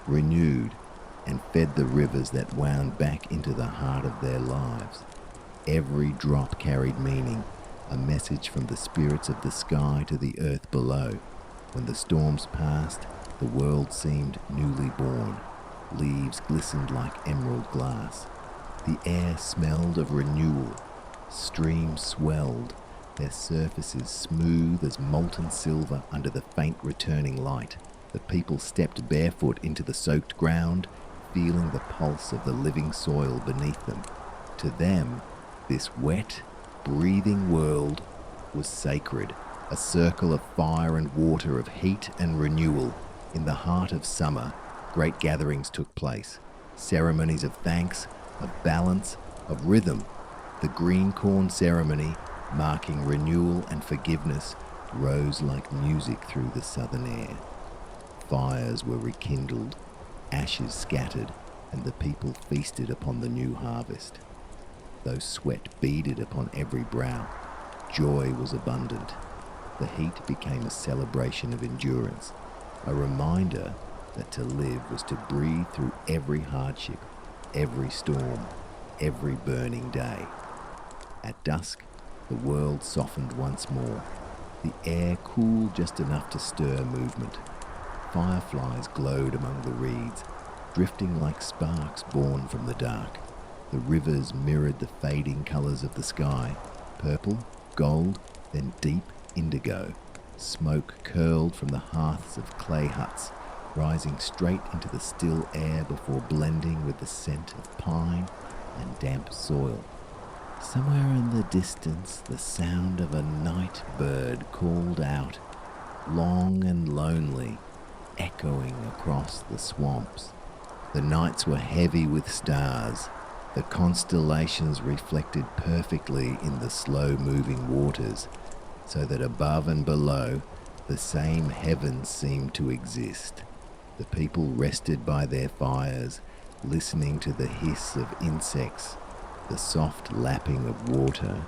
renewed, and fed the rivers that wound back into the heart of their lives. Every drop carried meaning, a message from the spirits of the sky to the earth below. When the storms passed, the world seemed newly born. Leaves glistened like emerald glass. The air smelled of renewal. Streams swelled, their surfaces smooth as molten silver under the faint returning light. The people stepped barefoot into the soaked ground, feeling the pulse of the living soil beneath them. To them, this wet, breathing world was sacred, a circle of fire and water, of heat and renewal. In the heart of summer, great gatherings took place, ceremonies of thanks, of balance, of rhythm. The green corn ceremony, marking renewal and forgiveness, rose like music through the southern air. Fires were rekindled, ashes scattered, and the people feasted upon the new harvest. Though sweat beaded upon every brow, joy was abundant. The heat became a celebration of endurance, a reminder that to live was to breathe through every hardship, every storm, every burning day. At dusk, the world softened once more. The air cooled just enough to stir movement. Fireflies glowed among the reeds, drifting like sparks born from the dark. The rivers mirrored the fading colours of the sky, purple, gold, then deep indigo. Smoke curled from the hearths of clay huts, rising straight into the still air before blending with the scent of pine and damp soil. Somewhere in the distance, the sound of a night bird called out, long and lonely, echoing across the swamps. The nights were heavy with stars. The constellations reflected perfectly in the slow-moving waters, so that above and below, the same heavens seemed to exist. The people rested by their fires, listening to the hiss of insects, the soft lapping of water,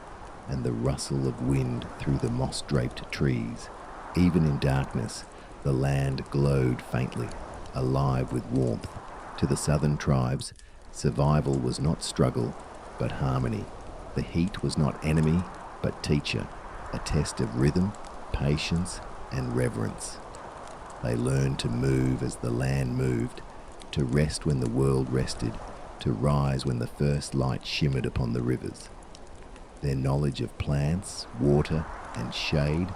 and the rustle of wind through the moss-draped trees. Even in darkness, the land glowed faintly, alive with warmth. To the southern tribes, survival was not struggle, but harmony. The heat was not enemy, but teacher, a test of rhythm, patience, and reverence. They learned to move as the land moved, to rest when the world rested, to rise when the first light shimmered upon the rivers. Their knowledge of plants, water, and shade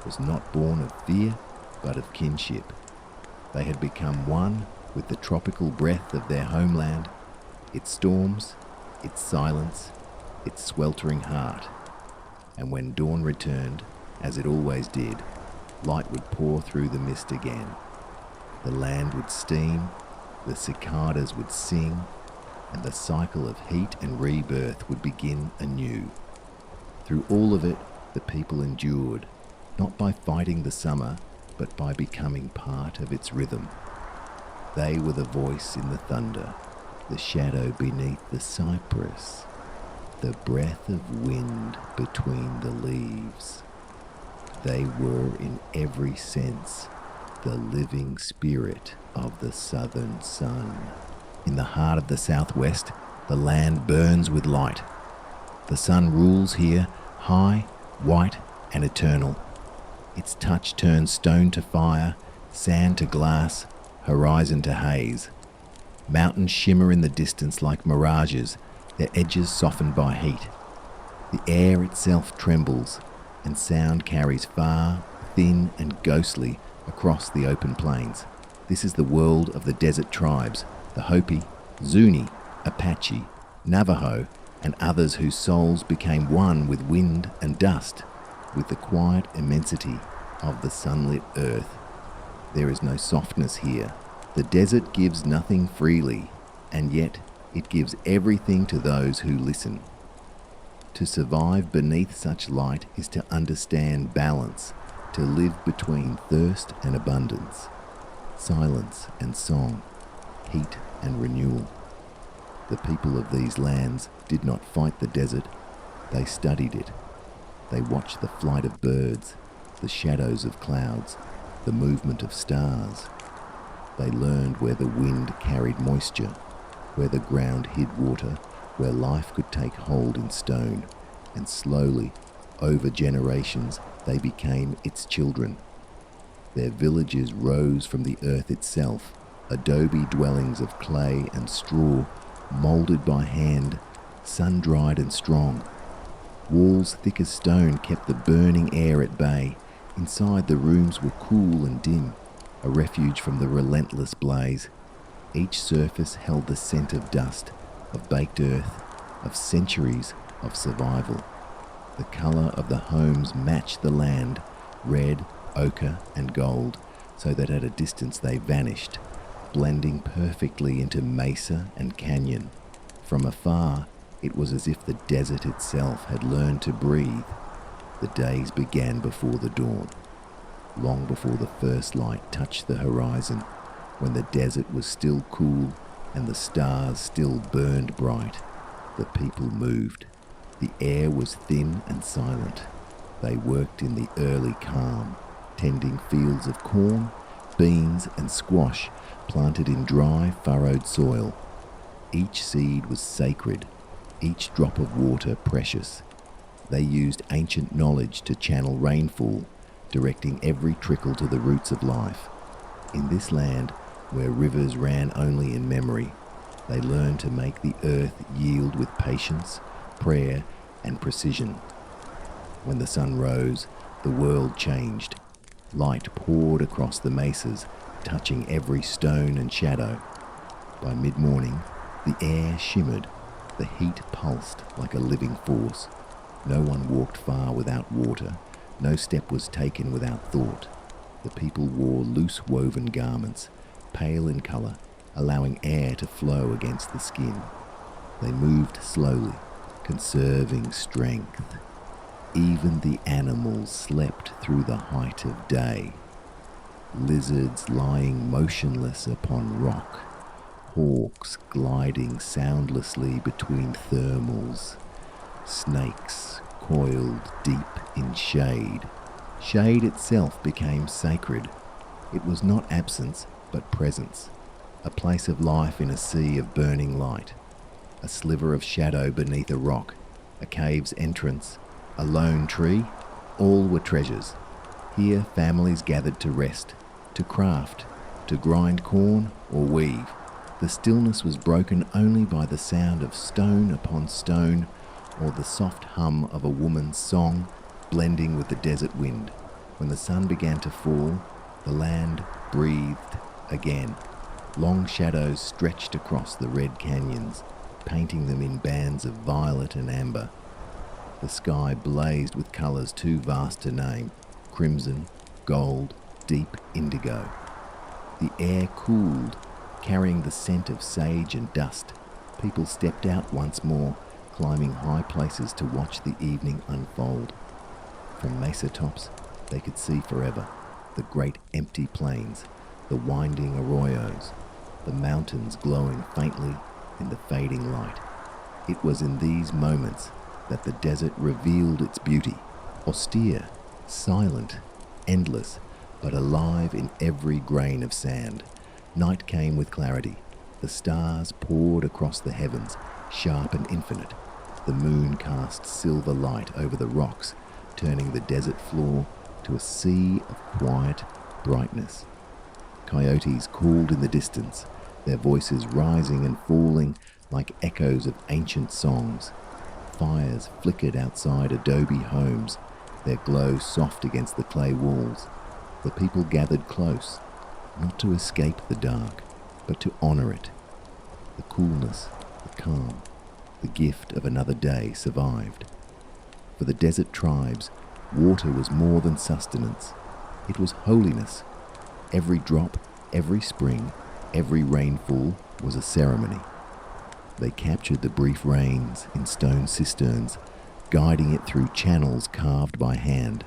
was not born of fear, but of kinship. They had become one with the tropical breath of their homeland, its storms, its silence, its sweltering heart. And when dawn returned, as it always did, light would pour through the mist again. The land would steam, the cicadas would sing, and the cycle of heat and rebirth would begin anew. Through all of it, the people endured, not by fighting the summer, but by becoming part of its rhythm. They were the voice in the thunder, the shadow beneath the cypress, the breath of wind between the leaves. They were in every sense the living spirit of the southern sun. In the heart of the southwest, the land burns with light. The sun rules here, high, white, and eternal. Its touch turns stone to fire, sand to glass, horizon to haze. Mountains shimmer in the distance like mirages, their edges softened by heat. The air itself trembles, and sound carries far, thin and ghostly across the open plains. This is the world of the desert tribes, the Hopi, Zuni, Apache, Navajo, and others whose souls became one with wind and dust, with the quiet immensity of the sunlit earth. There is no softness here. The desert gives nothing freely, and yet it gives everything to those who listen. To survive beneath such light is to understand balance, to live between thirst and abundance, silence and song, heat and renewal. The people of these lands did not fight the desert, they studied it. They watched the flight of birds, the shadows of clouds, the movement of stars. They learned where the wind carried moisture, where the ground hid water, where life could take hold in stone, and slowly, over generations, they became its children. Their villages rose from the earth itself, adobe dwellings of clay and straw, moulded by hand, sun-dried and strong. Walls thick as stone kept the burning air at bay. Inside, the rooms were cool and dim, a refuge from the relentless blaze. Each surface held the scent of dust, of baked earth, of centuries of survival. The colour of the homes matched the land, red, ochre and gold, so that at a distance they vanished, blending perfectly into mesa and canyon. From afar, it was as if the desert itself had learned to breathe. The days began before the dawn, long before the first light touched the horizon, when the desert was still cool and the stars still burned bright. The people moved. The air was thin and silent. They worked in the early calm, tending fields of corn, beans and squash planted in dry, furrowed soil. Each seed was sacred, each drop of water precious. They used ancient knowledge to channel rainfall, directing every trickle to the roots of life. In this land, where rivers ran only in memory, they learned to make the earth yield with patience, prayer, and precision. When the sun rose, the world changed. Light poured across the mesas, touching every stone and shadow. By mid-morning, the air shimmered, the heat pulsed like a living force. No one walked far without water, no step was taken without thought. The people wore loose woven garments, pale in colour, allowing air to flow against the skin. They moved slowly, conserving strength. Even the animals slept through the height of day. Lizards lying motionless upon rock, hawks gliding soundlessly between thermals, snakes coiled deep in shade. Shade itself became sacred. It was not absence, but presence, a place of life in a sea of burning light, a sliver of shadow beneath a rock, a cave's entrance, a lone tree, all were treasures. Here families gathered to rest, to craft, to grind corn or weave. The stillness was broken only by the sound of stone upon stone, or the soft hum of a woman's song blending with the desert wind. When the sun began to fall, the land breathed again. Long shadows stretched across the red canyons, painting them in bands of violet and amber. The sky blazed with colours too vast to name: crimson, gold, deep indigo. The air cooled, carrying the scent of sage and dust. People stepped out once more, climbing high places to watch the evening unfold. From mesa tops, they could see forever the great empty plains, the winding arroyos, the mountains glowing faintly in the fading light. It was in these moments that the desert revealed its beauty, austere, silent, endless, but alive in every grain of sand. Night came with clarity. The stars poured across the heavens, sharp and infinite. The moon cast silver light over the rocks, turning the desert floor to a sea of quiet brightness. Coyotes called in the distance, their voices rising and falling like echoes of ancient songs. Fires flickered outside adobe homes, their glow soft against the clay walls. The people gathered close, not to escape the dark, but to honor it. The coolness, the calm, the gift of another day survived. For the desert tribes, water was more than sustenance. It was holiness. Every drop, every spring, every rainfall was a ceremony. They captured the brief rains in stone cisterns, guiding it through channels carved by hand.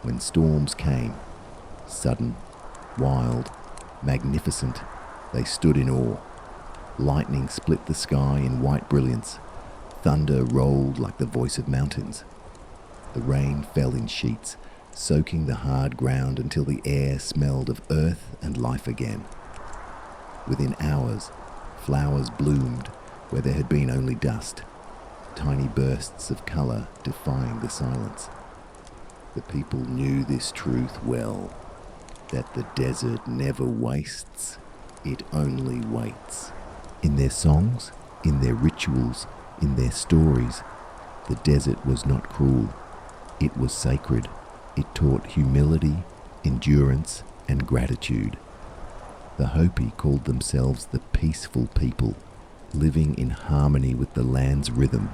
When storms came, sudden, wild, magnificent, they stood in awe. Lightning split the sky in white brilliance. Thunder rolled like the voice of mountains. The rain fell in sheets, soaking the hard ground until the air smelled of earth and life again. Within hours, flowers bloomed where there had been only dust, tiny bursts of colour defying the silence. The people knew this truth well, that the desert never wastes, it only waits. In their songs, in their rituals, in their stories, the desert was not cruel. It was sacred. It taught humility, endurance, and gratitude. The Hopi called themselves the peaceful people, living in harmony with the land's rhythm.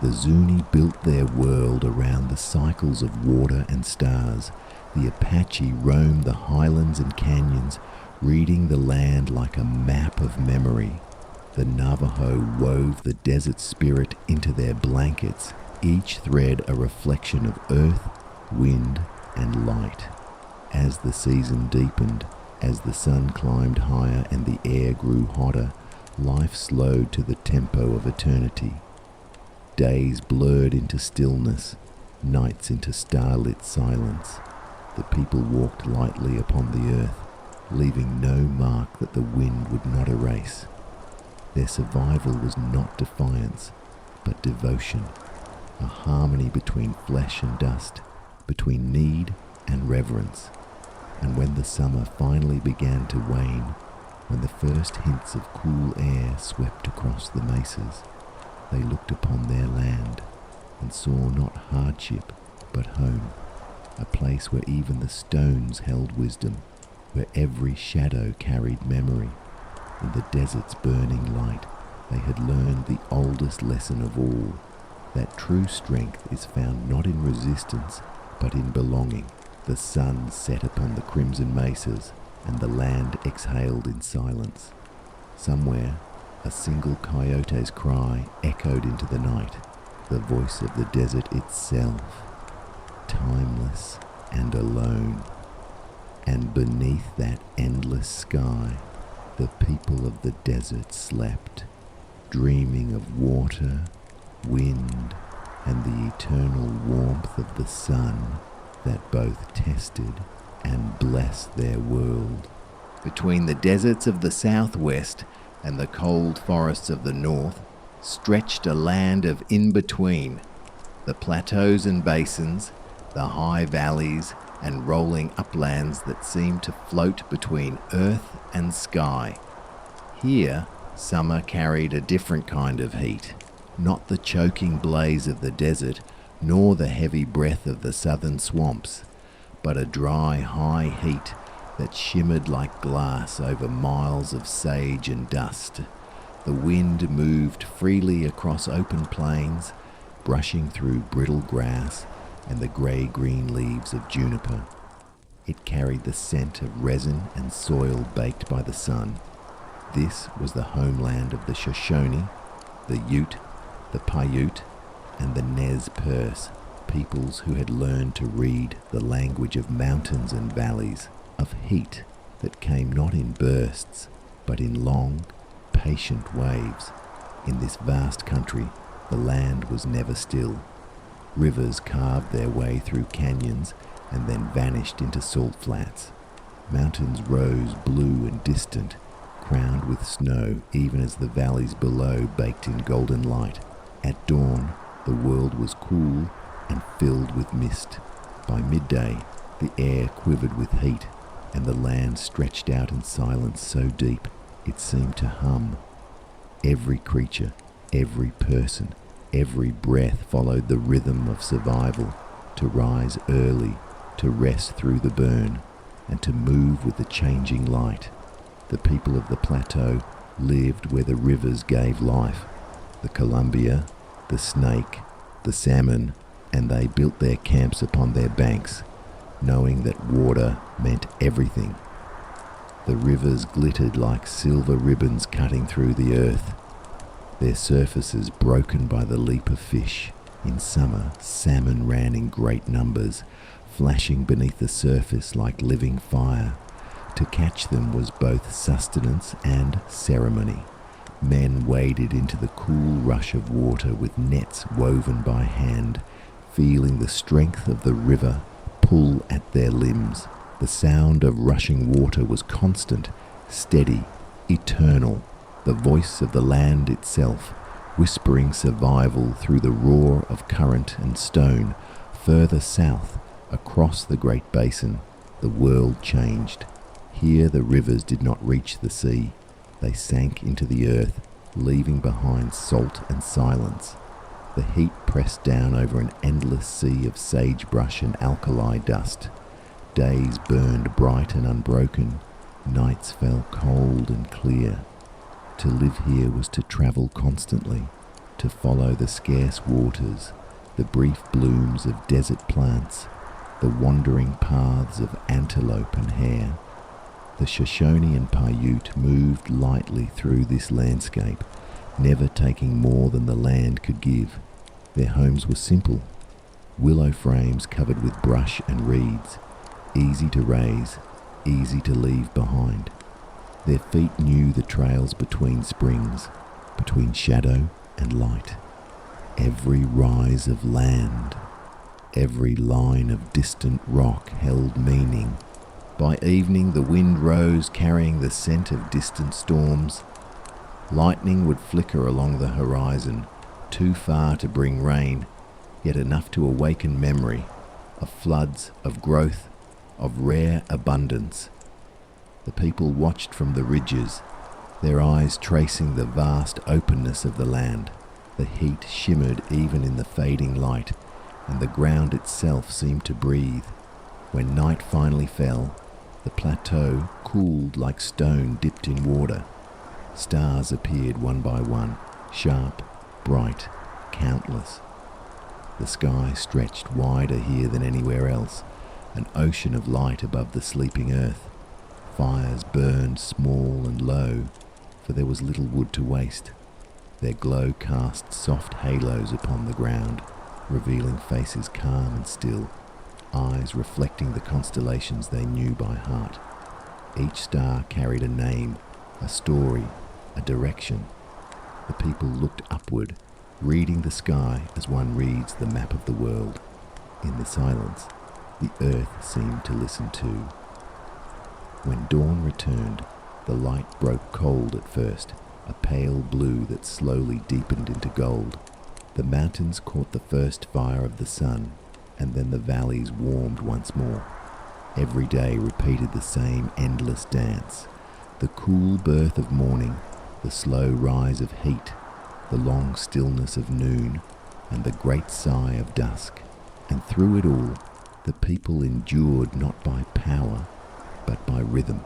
The Zuni built their world around the cycles of water and stars. The Apache roamed the highlands and canyons, reading the land like a map of memory. The Navajo wove the desert spirit into their blankets, each thread a reflection of earth, wind, and light. As the season deepened, as the sun climbed higher and the air grew hotter, life slowed to the tempo of eternity. Days blurred into stillness, nights into starlit silence. The people walked lightly upon the earth, leaving no mark that the wind would not erase. Their survival was not defiance, but devotion, a harmony between flesh and dust, between need and reverence. And when the summer finally began to wane, when the first hints of cool air swept across the mesas, they looked upon their land and saw not hardship, but home, a place where even the stones held wisdom, where every shadow carried memory. In the desert's burning light, they had learned the oldest lesson of all, that true strength is found not in resistance, but in belonging. The sun set upon the crimson mesas, and the land exhaled in silence. Somewhere, a single coyote's cry echoed into the night, the voice of the desert itself, timeless and alone. And beneath that endless sky, the people of the desert slept, dreaming of water, wind, and the eternal warmth of the sun that both tested and blessed their world. Between the deserts of the southwest and the cold forests of the north stretched a land of in-between, the plateaus and basins, the high valleys and rolling uplands that seemed to float between earth and sky. Here, summer carried a different kind of heat, not the choking blaze of the desert, nor the heavy breath of the southern swamps, but a dry, high heat that shimmered like glass over miles of sage and dust. The wind moved freely across open plains, brushing through brittle grass and the grey-green leaves of juniper. It carried the scent of resin and soil baked by the sun. This was the homeland of the Shoshone, the Ute, the Paiute, and the Nez Perce, peoples who had learned to read the language of mountains and valleys, of heat that came not in bursts, but in long, patient waves. In this vast country, the land was never still. Rivers carved their way through canyons and then vanished into salt flats. Mountains rose blue and distant, crowned with snow even as the valleys below baked in golden light. At dawn, the world was cool and filled with mist. By midday, the air quivered with heat, and the land stretched out in silence so deep it seemed to hum. Every creature, every person, Every breath followed the rhythm of survival, to rise early, to rest through the burn, and to move with the changing light. The people of the plateau lived where the rivers gave life, the Columbia, the Snake, the Salmon, and they built their camps upon their banks, knowing that water meant everything. The rivers glittered like silver ribbons cutting through the earth, their surfaces broken by the leap of fish. In summer, salmon ran in great numbers, flashing beneath the surface like living fire. To catch them was both sustenance and ceremony. Men waded into the cool rush of water with nets woven by hand, feeling the strength of the river pull at their limbs. The sound of rushing water was constant, steady, eternal, the voice of the land itself, whispering survival through the roar of current and stone. Further south, across the Great Basin, the world changed. Here the rivers did not reach the sea. They sank into the earth, leaving behind salt and silence. The heat pressed down over an endless sea of sagebrush and alkali dust. Days burned bright and unbroken. Nights fell cold and clear. To live here was to travel constantly, to follow the scarce waters, the brief blooms of desert plants, the wandering paths of antelope and hare. The Shoshone and Paiute moved lightly through this landscape, never taking more than the land could give. Their homes were simple, willow frames covered with brush and reeds, easy to raise, easy to leave behind. Their feet knew the trails between springs, between shadow and light. Every rise of land, every line of distant rock held meaning. By evening the wind rose, carrying the scent of distant storms. Lightning would flicker along the horizon, too far to bring rain, yet enough to awaken memory of floods, of growth, of rare abundance. The people watched from the ridges, their eyes tracing the vast openness of the land. The heat shimmered even in the fading light, and the ground itself seemed to breathe. When night finally fell, the plateau cooled like stone dipped in water. Stars appeared one by one, sharp, bright, countless. The sky stretched wider here than anywhere else, an ocean of light above the sleeping earth. Fires burned small and low, for there was little wood to waste. Their glow cast soft halos upon the ground, revealing faces calm and still, eyes reflecting the constellations they knew by heart. Each star carried a name, a story, a direction. The people looked upward, reading the sky as one reads the map of the world. In the silence, the earth seemed to listen too. When dawn returned, the light broke cold at first, a pale blue that slowly deepened into gold. The mountains caught the first fire of the sun, and then the valleys warmed once more. Every day repeated the same endless dance. The cool birth of morning, the slow rise of heat, the long stillness of noon, and the great sigh of dusk. And through it all, the people endured not by power, but by rhythm.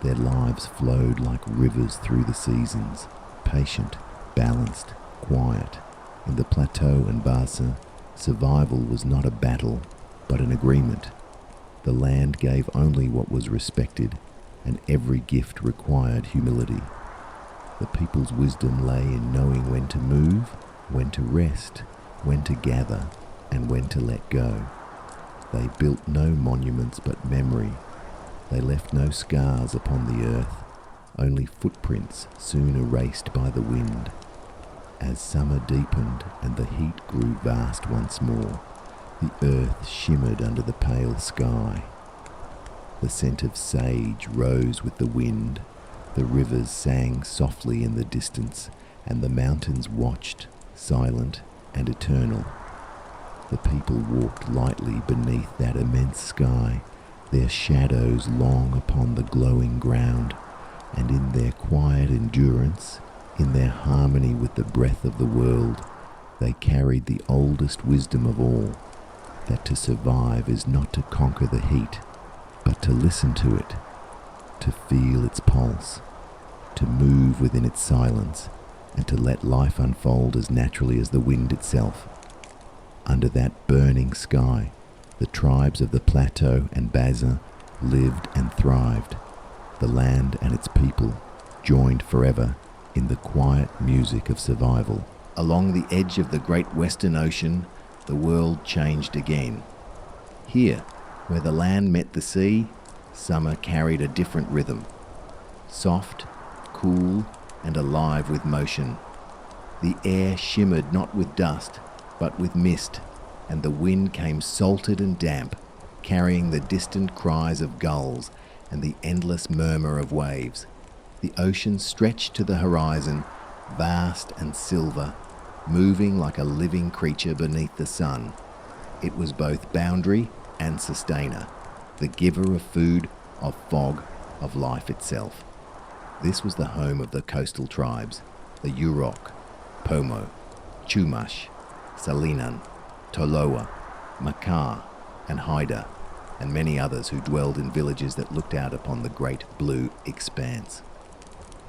Their lives flowed like rivers through the seasons, patient, balanced, quiet. In the plateau and Bassa, survival was not a battle, but an agreement. The land gave only what was respected, and every gift required humility. The people's wisdom lay in knowing when to move, when to rest, when to gather, and when to let go. They built no monuments but memory. They left no scars upon the earth, only footprints soon erased by the wind. As summer deepened and the heat grew vast once more, the earth shimmered under the pale sky. The scent of sage rose with the wind, the rivers sang softly in the distance, and the mountains watched, silent and eternal. The people walked lightly beneath that immense sky, their shadows long upon the glowing ground, and in their quiet endurance, in their harmony with the breath of the world, They carried the oldest wisdom of all, that to survive is not to conquer the heat, but to listen to it, to feel its pulse, to move within its silence, and to let life unfold as naturally as the wind itself. Under that burning sky, the tribes of the plateau and basin lived and thrived, the land and its people joined forever in the quiet music of survival. Along the edge of the great Western Ocean, the world changed again. Here, where the land met the sea, summer carried a different rhythm. Soft, cool, and alive with motion. The air shimmered not with dust, but with mist, and the wind came salted and damp, carrying the distant cries of gulls and the endless murmur of waves. The ocean stretched to the horizon, vast and silver, moving like a living creature beneath the sun. It was both boundary and sustainer, the giver of food, of fog, of life itself. This was the home of the coastal tribes, the Yurok, Pomo, Chumash, Salinan, Toloa, Makar, and Haida, and many others who dwelled in villages that looked out upon the great blue expanse.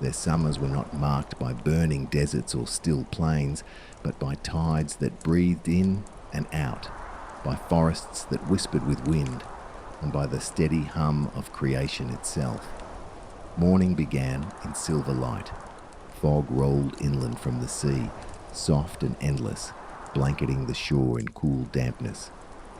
Their summers were not marked by burning deserts or still plains, but by tides that breathed in and out, by forests that whispered with wind, and by the steady hum of creation itself. Morning began in silver light. Fog rolled inland from the sea, soft and endless, blanketing the shore in cool dampness.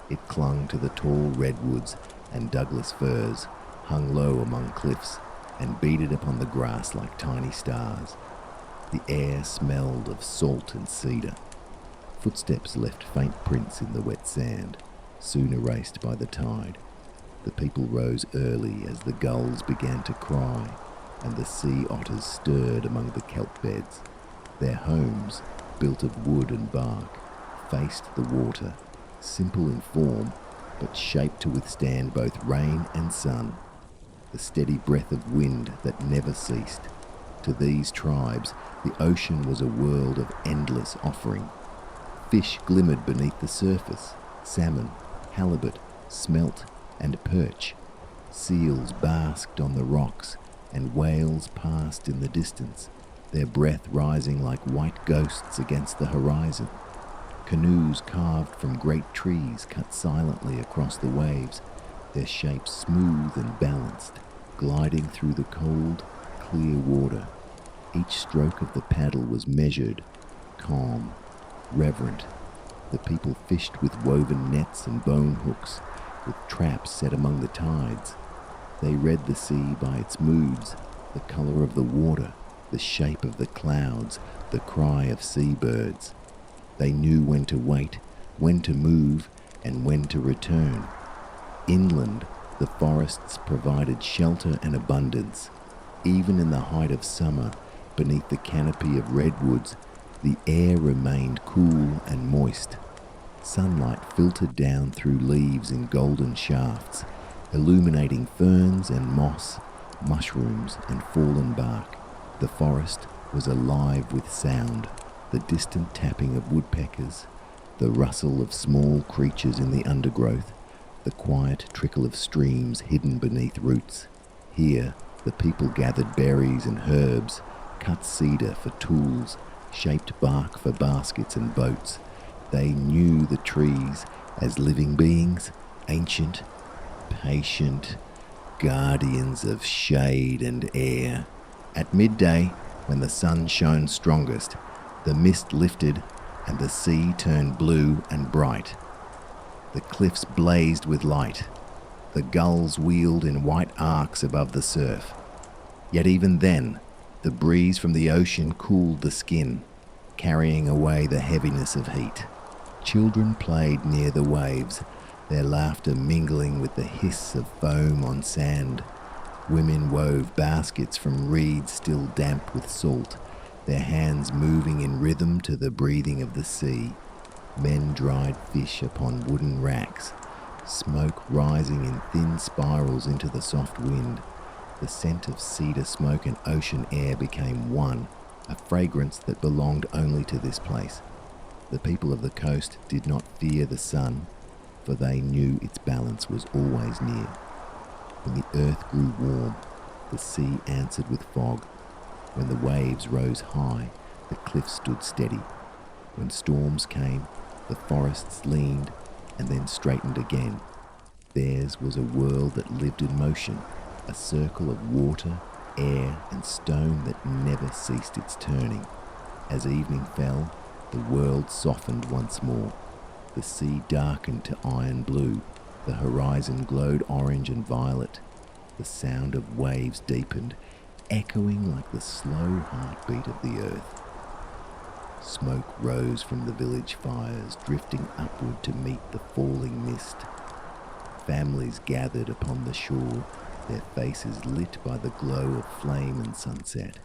It clung to the tall redwoods and Douglas firs, hung low among cliffs, and beaded upon the grass like tiny stars. The air smelled of salt and cedar. Footsteps left faint prints in the wet sand, soon erased by the tide. The people rose early as the gulls began to cry, and the sea otters stirred among the kelp beds. Their homes, built of wood and bark, faced the water, simple in form, but shaped to withstand both rain and sun. The steady breath of wind that never ceased. To these tribes, the ocean was a world of endless offering. Fish glimmered beneath the surface, salmon, halibut, smelt, and perch. Seals basked on the rocks, and whales passed in the distance, their breath rising like white ghosts against the horizon. Canoes carved from great trees cut silently across the waves, their shapes smooth and balanced, gliding through the cold, clear water. Each stroke of the paddle was measured, calm, reverent. The people fished with woven nets and bone hooks, with traps set among the tides. They read the sea by its moods, the color of the water, the shape of the clouds, the cry of seabirds. They knew when to wait, when to move, and when to return. Inland, the forests provided shelter and abundance. Even in the height of summer, beneath the canopy of redwoods, the air remained cool and moist. Sunlight filtered down through leaves in golden shafts, illuminating ferns and moss, mushrooms and fallen bark. The forest was alive with sound, the distant tapping of woodpeckers, the rustle of small creatures in the undergrowth, the quiet trickle of streams hidden beneath roots. Here, the people gathered berries and herbs, cut cedar for tools, shaped bark for baskets and boats. They knew the trees as living beings, ancient, patient, guardians of shade and air. At midday, when the sun shone strongest, the mist lifted and the sea turned blue and bright. The cliffs blazed with light. The gulls wheeled in white arcs above the surf. Yet even then, the breeze from the ocean cooled the skin, carrying away the heaviness of heat. Children played near the waves, their laughter mingling with the hiss of foam on sand. Women wove baskets from reeds still damp with salt, their hands moving in rhythm to the breathing of the sea. Men dried fish upon wooden racks, smoke rising in thin spirals into the soft wind. The scent of cedar smoke and ocean air became one, a fragrance that belonged only to this place. The people of the coast did not fear the sun, for they knew its balance was always near. When the earth grew warm, the sea answered with fog. When the waves rose high, the cliffs stood steady. When storms came, the forests leaned and then straightened again. Theirs was a world that lived in motion, a circle of water, air, and stone that never ceased its turning. As evening fell, the world softened once more. The sea darkened to iron blue. The horizon glowed orange and violet. The sound of waves deepened, echoing like the slow heartbeat of the earth. Smoke rose from the village fires, drifting upward to meet the falling mist. Families gathered upon the shore, their faces lit by the glow of flame and sunset.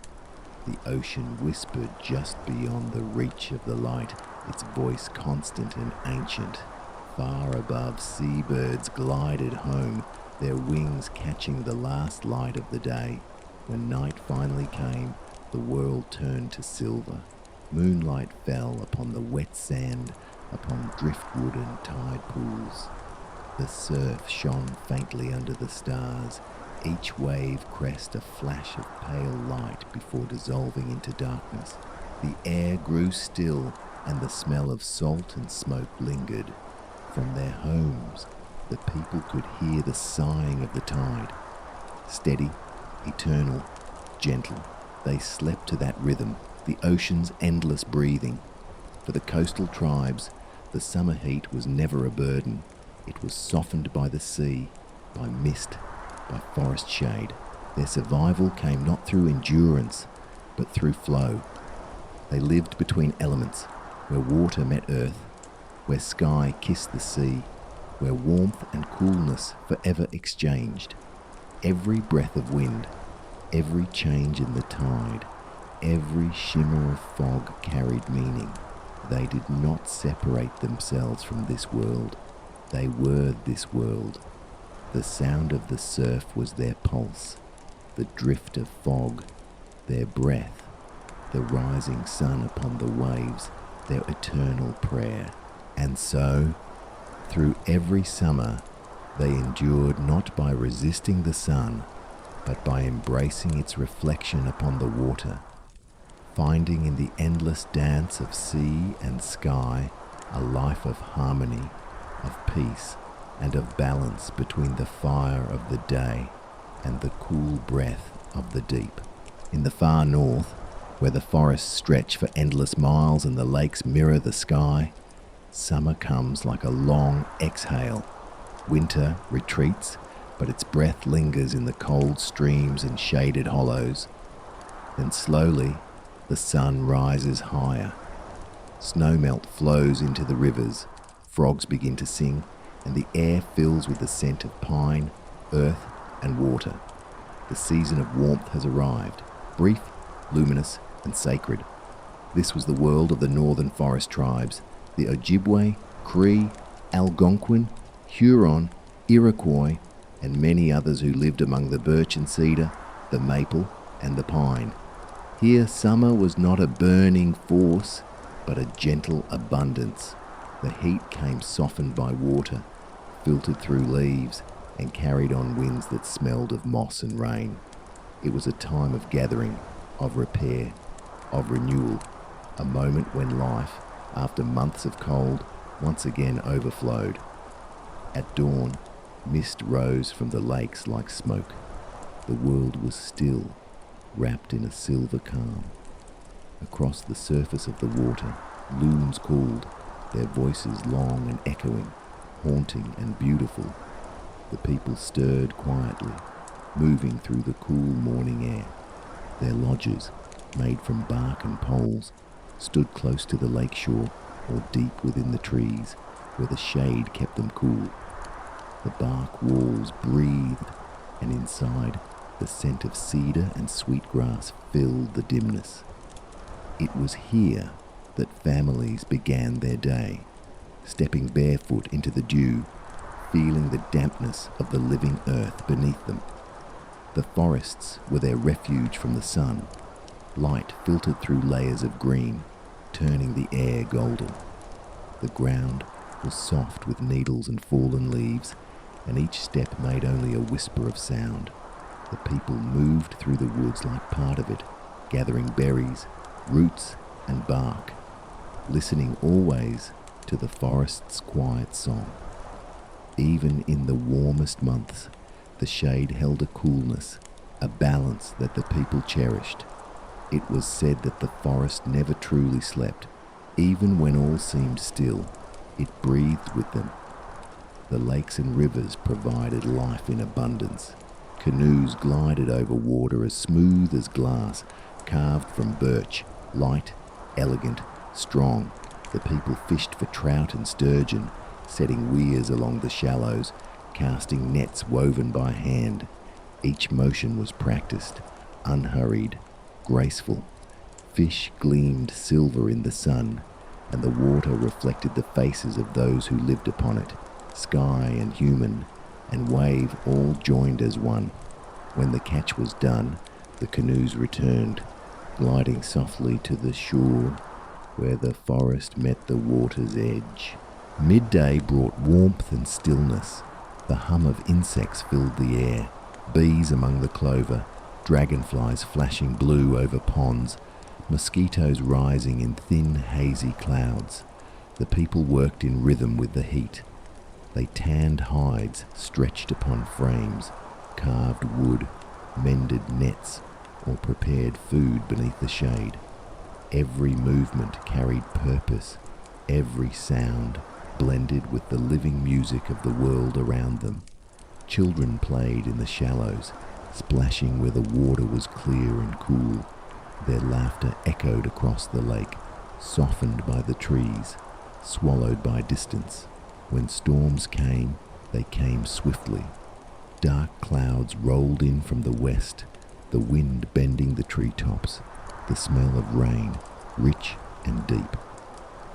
The ocean whispered just beyond the reach of the light, its voice constant and ancient. Far above, seabirds glided home, their wings catching the last light of the day. When night finally came, the world turned to silver. Moonlight fell upon the wet sand, upon driftwood and tide pools. The surf shone faintly under the stars, each wave crest a flash of pale light before dissolving into darkness. The air grew still, and the smell of salt and smoke lingered. From their homes, the people could hear the sighing of the tide. Steady, eternal, gentle, they slept to that rhythm, the ocean's endless breathing. For the coastal tribes, the summer heat was never a burden. It was softened by the sea, by mist, by forest shade. Their survival came not through endurance, but through flow. They lived between elements, where water met earth, where sky kissed the sea, where warmth and coolness forever exchanged. Every breath of wind, every change in the tide, every shimmer of fog carried meaning. They did not separate themselves from this world. They were this world. The sound of the surf was their pulse, the drift of fog, their breath, the rising sun upon the waves, their eternal prayer. And so, through every summer, they endured not by resisting the sun, but by embracing its reflection upon the water, finding in the endless dance of sea and sky a life of harmony, of peace, and of balance between the fire of the day and the cool breath of the deep. In the far north, where the forests stretch for endless miles and the lakes mirror the sky, summer comes like a long exhale. Winter retreats, but its breath lingers in the cold streams and shaded hollows. Then slowly, the sun rises higher. Snowmelt flows into the rivers, frogs begin to sing, and the air fills with the scent of pine, earth, and water. The season of warmth has arrived, brief, luminous, and sacred. This was the world of the northern forest tribes, the Ojibwe, Cree, Algonquin, Huron, Iroquois, and many others who lived among the birch and cedar, the maple, and the pine. Here summer was not a burning force, but a gentle abundance. The heat came softened by water, filtered through leaves, and carried on winds that smelled of moss and rain. It was a time of gathering, of repair, of renewal, a moment when life, after months of cold, once again overflowed. At dawn, mist rose from the lakes like smoke. The world was still, wrapped in a silver calm. Across the surface of the water, loons called, their voices long and echoing, haunting and beautiful. The people stirred quietly, moving through the cool morning air. Their lodges, made from bark and poles, stood close to the lake shore or deep within the trees, where the shade kept them cool. The bark walls breathed, and inside, the scent of cedar and sweetgrass filled the dimness. It was here that families began their day, stepping barefoot into the dew, feeling the dampness of the living earth beneath them. The forests were their refuge from the sun. Light filtered through layers of green, turning the air golden. The ground was soft with needles and fallen leaves, and each step made only a whisper of sound. The people moved through the woods like part of it, gathering berries, roots, and bark, listening always to the forest's quiet song. Even in the warmest months, the shade held a coolness, a balance that the people cherished. It was said that the forest never truly slept. Even when all seemed still, it breathed with them. The lakes and rivers provided life in abundance. Canoes glided over water as smooth as glass, carved from birch, light, elegant, strong. The people fished for trout and sturgeon, setting weirs along the shallows, casting nets woven by hand. Each motion was practiced, unhurried, graceful. Fish gleamed silver in the sun, and the water reflected the faces of those who lived upon it. Sky and human and wave all joined as one. When the catch was done, the canoes returned, gliding softly to the shore where the forest met the water's edge. Midday brought warmth and stillness. The hum of insects filled the air, bees among the clover, dragonflies flashing blue over ponds, mosquitoes rising in thin, hazy clouds. The people worked in rhythm with the heat. They tanned hides stretched upon frames, carved wood, mended nets, or prepared food beneath the shade. Every movement carried purpose. Every sound blended with the living music of the world around them. Children played in the shallows, splashing where the water was clear and cool. Their laughter echoed across the lake, softened by the trees, swallowed by distance. When storms came, they came swiftly. Dark clouds rolled in from the west, the wind bending the treetops, the smell of rain, rich and deep.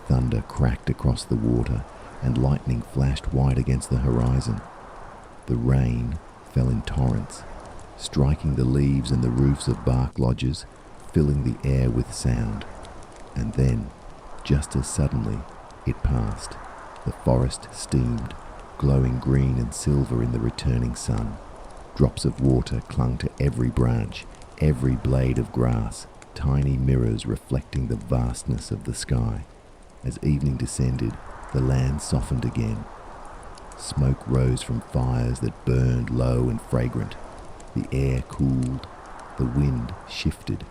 Thunder cracked across the water, and lightning flashed white against the horizon. The rain fell in torrents, striking the leaves and the roofs of bark lodges, filling the air with sound. And then, just as suddenly, it passed. The forest steamed, glowing green and silver in the returning sun. Drops of water clung to every branch, every blade of grass, tiny mirrors reflecting the vastness of the sky. As evening descended, the land softened again. Smoke rose from fires that burned low and fragrant. The air cooled, the wind shifted.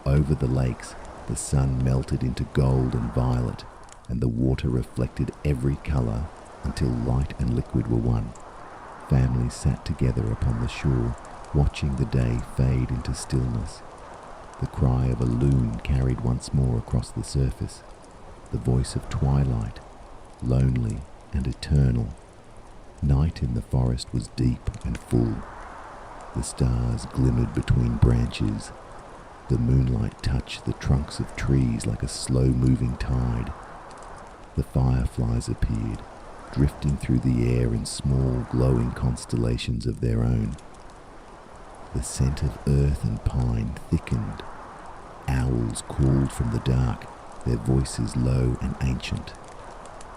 Over the lakes, the sun melted into gold and violet, and the water reflected every color until light and liquid were one. Families sat together upon the shore, watching the day fade into stillness. The cry of a loon carried once more across the surface, the voice of twilight, lonely and eternal. Night in the forest was deep and full. The stars glimmered between branches. The moonlight touched the trunks of trees like a slow-moving tide. The fireflies appeared, drifting through the air in small, glowing constellations of their own. The scent of earth and pine thickened. Owls called from the dark, their voices low and ancient.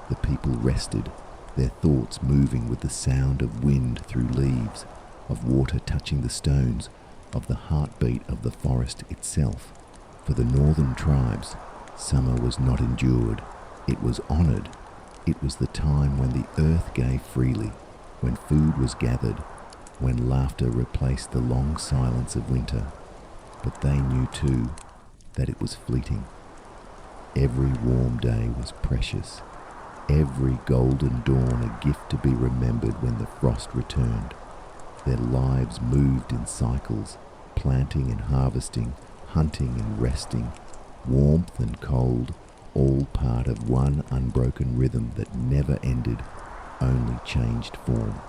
The people rested, their thoughts moving with the sound of wind through leaves, of water touching the stones, of the heartbeat of the forest itself. For the northern tribes, summer was not endured, it was honored. It was the time when the earth gave freely, when food was gathered, when laughter replaced the long silence of winter. But they knew too that it was fleeting. Every warm day was precious, every golden dawn a gift to be remembered when the frost returned. Their lives moved in cycles, planting and harvesting, hunting and resting, warmth and cold, all part of one unbroken rhythm that never ended, only changed form.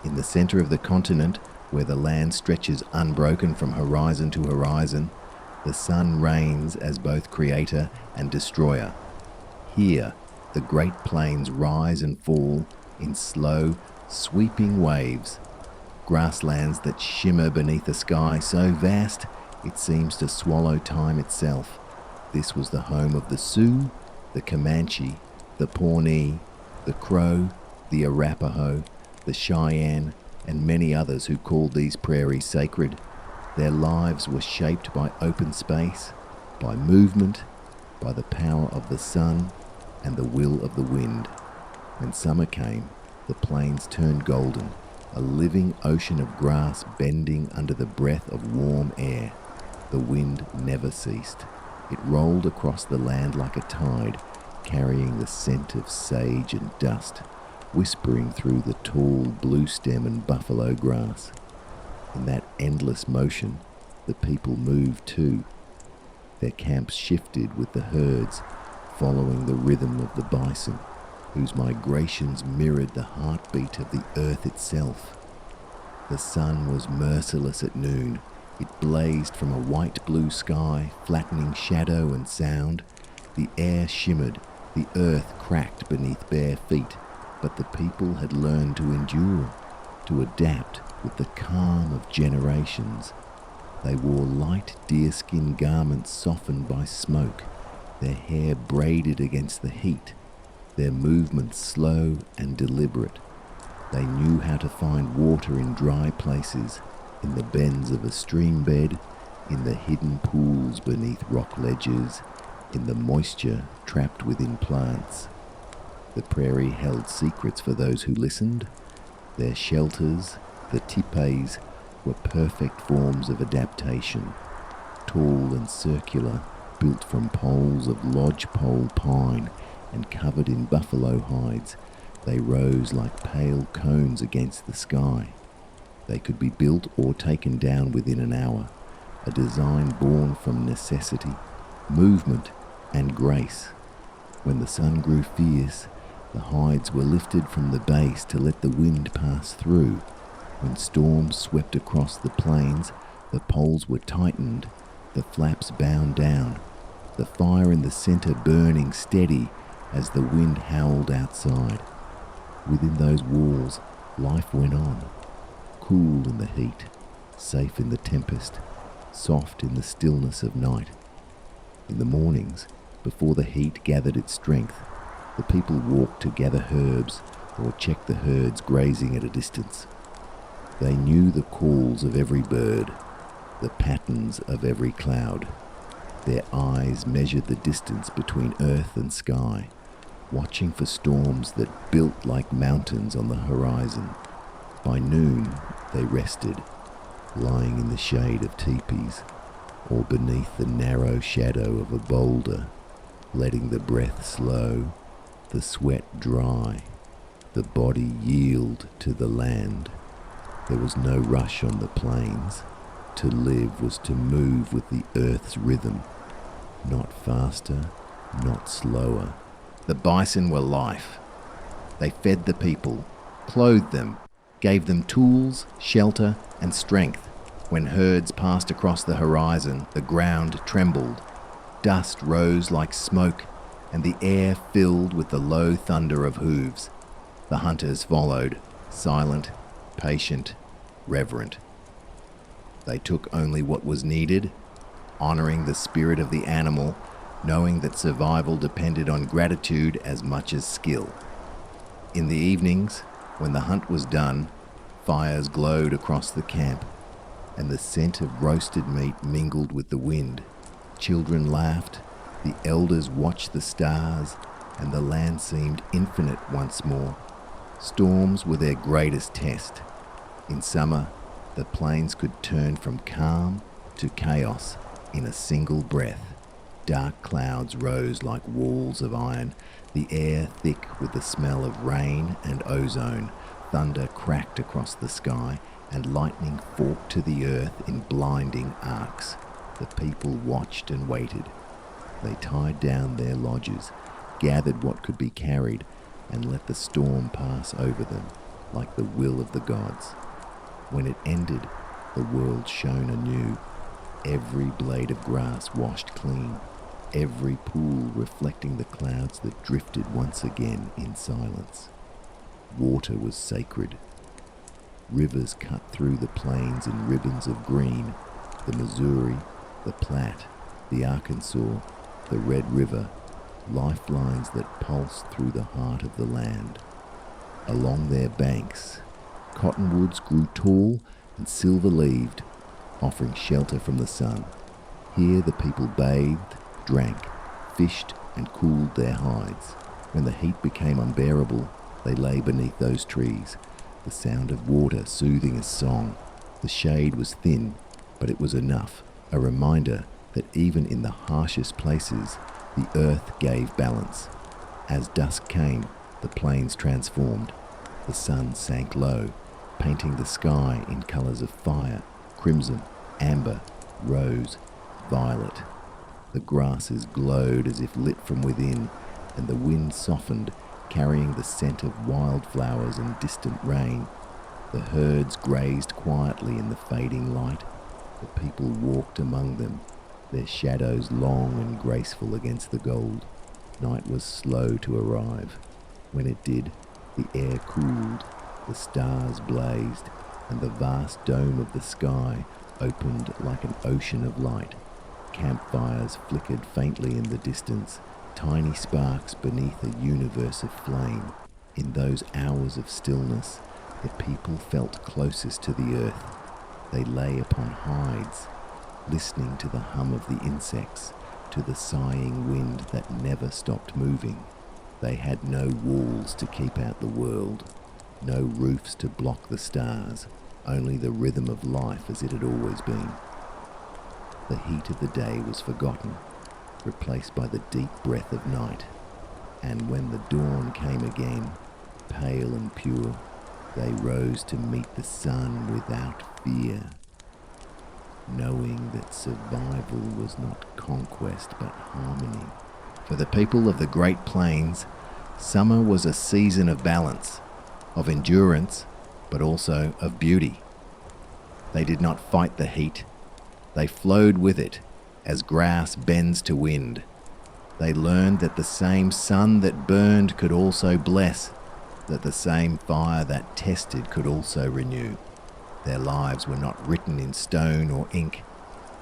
In the center of the continent, where the land stretches unbroken from horizon to horizon, the sun reigns as both creator and destroyer. Here, the great plains rise and fall in slow, sweeping waves, grasslands that shimmer beneath a sky so vast it seems to swallow time itself. This was the home of the Sioux, the Comanche, The Pawnee, the Crow, the Arapaho, the Cheyenne, and many others who called these prairies sacred. Their lives were shaped by open space, by movement, by the power of the sun and the will of the wind. When summer came, the plains turned golden, a living ocean of grass bending under the breath of warm air. The wind never ceased. It rolled across the land like a tide, carrying the scent of sage and dust, whispering through the tall blue stem and buffalo grass. In that endless motion, the people moved too. Their camps shifted with the herds, following the rhythm of the bison, whose migrations mirrored the heartbeat of the earth itself. The sun was merciless at noon. It blazed from a white-blue sky, flattening shadow and sound. The air shimmered, the earth cracked beneath bare feet, but the people had learned to endure, to adapt with the calm of generations. They wore light deerskin garments softened by smoke, their hair braided against the heat, their movements slow and deliberate. They knew how to find water in dry places, in the bends of a stream bed, in the hidden pools beneath rock ledges, in the moisture trapped within plants. The prairie held secrets for those who listened. Their shelters, the tipis, were perfect forms of adaptation, tall and circular, built from poles of lodgepole pine and covered in buffalo hides. They rose like pale cones against the sky. They could be built or taken down within an hour, a design born from necessity, movement, and grace. When the sun grew fierce, the hides were lifted from the base to let the wind pass through. When storms swept across the plains, the poles were tightened, the flaps bound down, the fire in the center burning steady as the wind howled outside. Within those walls, life went on, cool in the heat, safe in the tempest, soft in the stillness of night. In the mornings, before the heat gathered its strength, the people walked to gather herbs or check the herds grazing at a distance. They knew the calls of every bird, the patterns of every cloud. Their eyes measured the distance between earth and sky, watching for storms that built like mountains on the horizon. By noon, they rested, lying in the shade of tipis or beneath the narrow shadow of a boulder, letting the breath slow, the sweat dry, the body yield to the land. There was no rush on the plains. To live was to move with the earth's rhythm, not faster, not slower. The bison were life. They fed the people, clothed them, gave them tools, shelter, and strength. When herds passed across the horizon, the ground trembled. Dust rose like smoke, and the air filled with the low thunder of hooves. The hunters followed, silent, patient, reverent. They took only what was needed, honoring the spirit of the animal, knowing that survival depended on gratitude as much as skill. In the evenings, when the hunt was done, fires glowed across the camp, and the scent of roasted meat mingled with the wind. Children laughed, the elders watched the stars, and the land seemed infinite once more. Storms were their greatest test. In summer, the plains could turn from calm to chaos in a single breath. Dark clouds rose like walls of iron, the air thick with the smell of rain and ozone. Thunder cracked across the sky, and lightning forked to the earth in blinding arcs. The people watched and waited. They tied down their lodges, gathered what could be carried, and let the storm pass over them like the will of the gods. When it ended, the world shone anew. Every blade of grass washed clean, every pool reflecting the clouds that drifted once again in silence. Water was sacred. Rivers cut through the plains in ribbons of green. The Missouri, the Platte, the Arkansas, the Red River, lifelines that pulsed through the heart of the land. Along their banks, cottonwoods grew tall and silver-leaved, offering shelter from the sun. Here the people bathed, drank, fished, and cooled their hides. When the heat became unbearable, they lay beneath those trees, the sound of water soothing as song. The shade was thin, but it was enough, a reminder that even in the harshest places, the earth gave balance. As dusk came, the plains transformed. The sun sank low, painting the sky in colours of fire, crimson, amber, rose, violet. The grasses glowed as if lit from within, and the wind softened, carrying the scent of wildflowers and distant rain. The herds grazed quietly in the fading light. The people walked among them, their shadows long and graceful against the gold. Night was slow to arrive. When it did, the air cooled, the stars blazed, and the vast dome of the sky opened like an ocean of light. Campfires flickered faintly in the distance, tiny sparks beneath a universe of flame. In those hours of stillness, the people felt closest to the earth. They lay upon hides, listening to the hum of the insects, to the sighing wind that never stopped moving. They had no walls to keep out the world, no roofs to block the stars, only the rhythm of life as it had always been. The heat of the day was forgotten, replaced by the deep breath of night. And when the dawn came again, pale and pure, they rose to meet the sun without fear, knowing that survival was not conquest but harmony. For the people of the Great Plains, summer was a season of balance, of endurance, but also of beauty. They did not fight the heat. They flowed with it, as grass bends to wind. They learned that the same sun that burned could also bless, that the same fire that tested could also renew. Their lives were not written in stone or ink,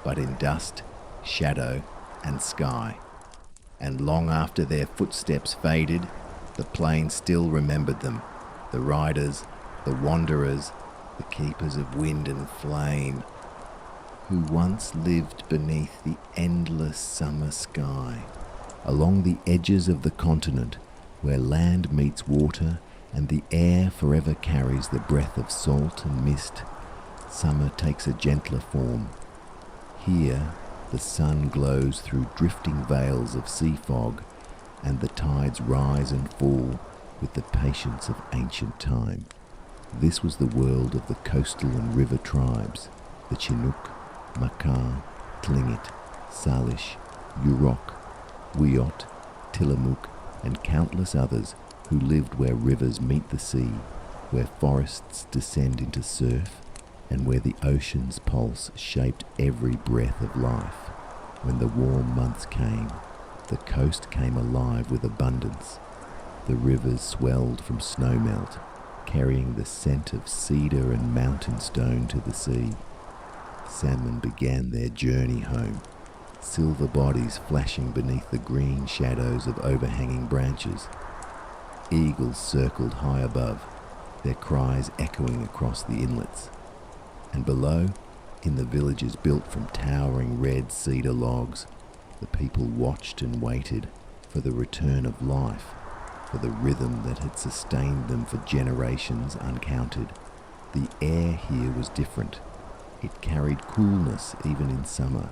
but in dust, shadow, and sky. And long after their footsteps faded, the plain still remembered them, the riders, the wanderers, the keepers of wind and flame, who once lived beneath the endless summer sky. Along the edges of the continent, where land meets water and the air forever carries the breath of salt and mist, summer takes a gentler form. Here, the sun glows through drifting veils of sea fog, and the tides rise and fall with the patience of ancient time. This was the world of the coastal and river tribes, the Chinook, Makar, Tlingit, Salish, Yurok, Wiyot, Tillamook, and countless others who lived where rivers meet the sea, where forests descend into surf, and where the ocean's pulse shaped every breath of life. When the warm months came, the coast came alive with abundance. The rivers swelled from snowmelt, carrying the scent of cedar and mountain stone to the sea. Salmon began their journey home, silver bodies flashing beneath the green shadows of overhanging branches. Eagles circled high above, their cries echoing across the inlets. And below, in the villages built from towering red cedar logs, the people watched and waited for the return of life, for the rhythm that had sustained them for generations uncounted. The air here was different. It carried coolness even in summer,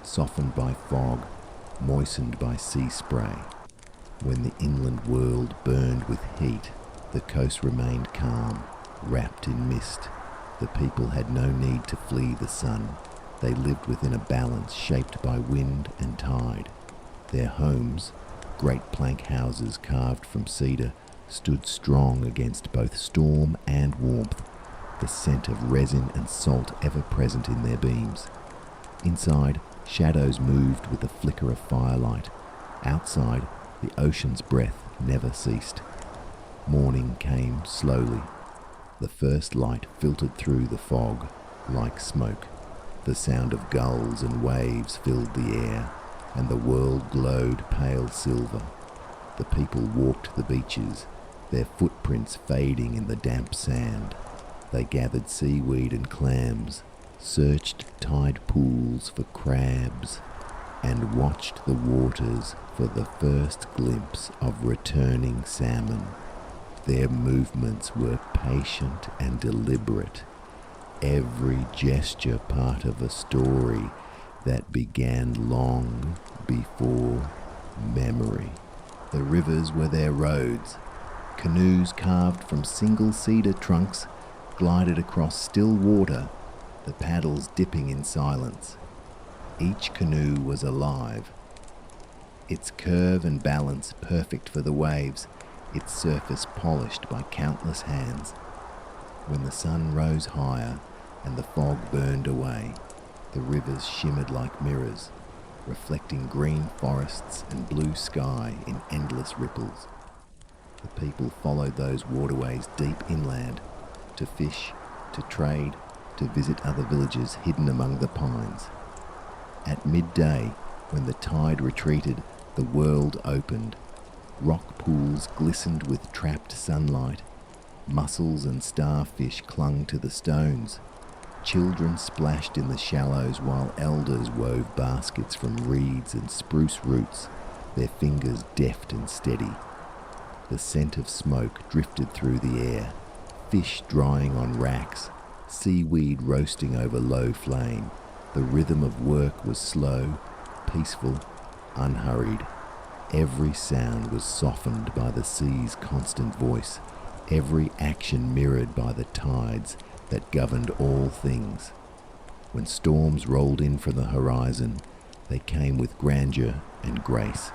softened by fog, moistened by sea spray. When the inland world burned with heat, the coast remained calm, wrapped in mist. The people had no need to flee the sun. They lived within a balance shaped by wind and tide. Their homes, great plank houses carved from cedar, stood strong against both storm and warmth, the scent of resin and salt ever present in their beams. Inside, shadows moved with the flicker of firelight. Outside, the ocean's breath never ceased. Morning came slowly. The first light filtered through the fog like smoke. The sound of gulls and waves filled the air. and the world glowed pale silver. The people walked the beaches, their footprints fading in the damp sand. They gathered seaweed and clams, searched tide pools for crabs, and watched the waters for the first glimpse of returning salmon. Their movements were patient and deliberate, every gesture part of a story that began long before memory. The rivers were their roads. Canoes carved from single cedar trunks glided across still water, the paddles dipping in silence. Each canoe was alive, its curve and balance perfect for the waves, its surface polished by countless hands. When the sun rose higher and the fog burned away, the rivers shimmered like mirrors, reflecting green forests and blue sky in endless ripples. The people followed those waterways deep inland, to fish, to trade, to visit other villages hidden among the pines. At midday, when the tide retreated, the world opened. Rock pools glistened with trapped sunlight. Mussels and starfish clung to the stones. Children splashed in the shallows while elders wove baskets from reeds and spruce roots, their fingers deft and steady. The scent of smoke drifted through the air, fish drying on racks, seaweed roasting over low flame. The rhythm of work was slow, peaceful, unhurried. Every sound was softened by the sea's constant voice, every action mirrored by the tides that governed all things. When storms rolled in from the horizon, they came with grandeur and grace.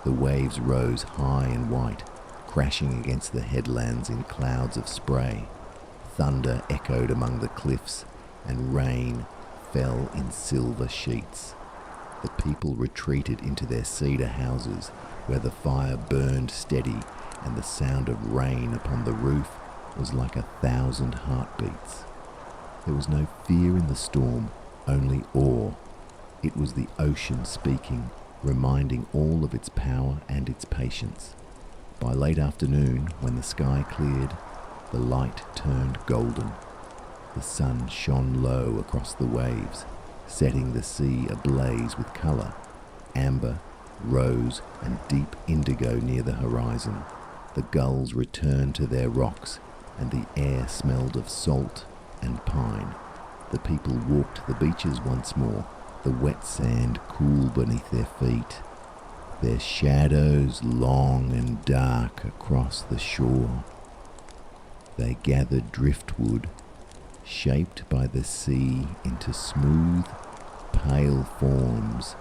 The waves rose high and white, crashing against the headlands in clouds of spray. Thunder echoed among the cliffs, and rain fell in silver sheets. The people retreated into their cedar houses, where the fire burned steady, and the sound of rain upon the roof was like 1,000 heartbeats. There was no fear in the storm, only awe. It was the ocean speaking, reminding all of its power and its patience. By late afternoon, when the sky cleared, the light turned golden. The sun shone low across the waves, setting the sea ablaze with colour, amber, rose, and deep indigo near the horizon. The gulls returned to their rocks, and the air smelled of salt and pine. The people walked the beaches once more, the wet sand cool beneath their feet, their shadows long and dark across the shore. They gathered driftwood, shaped by the sea into smooth, pale forms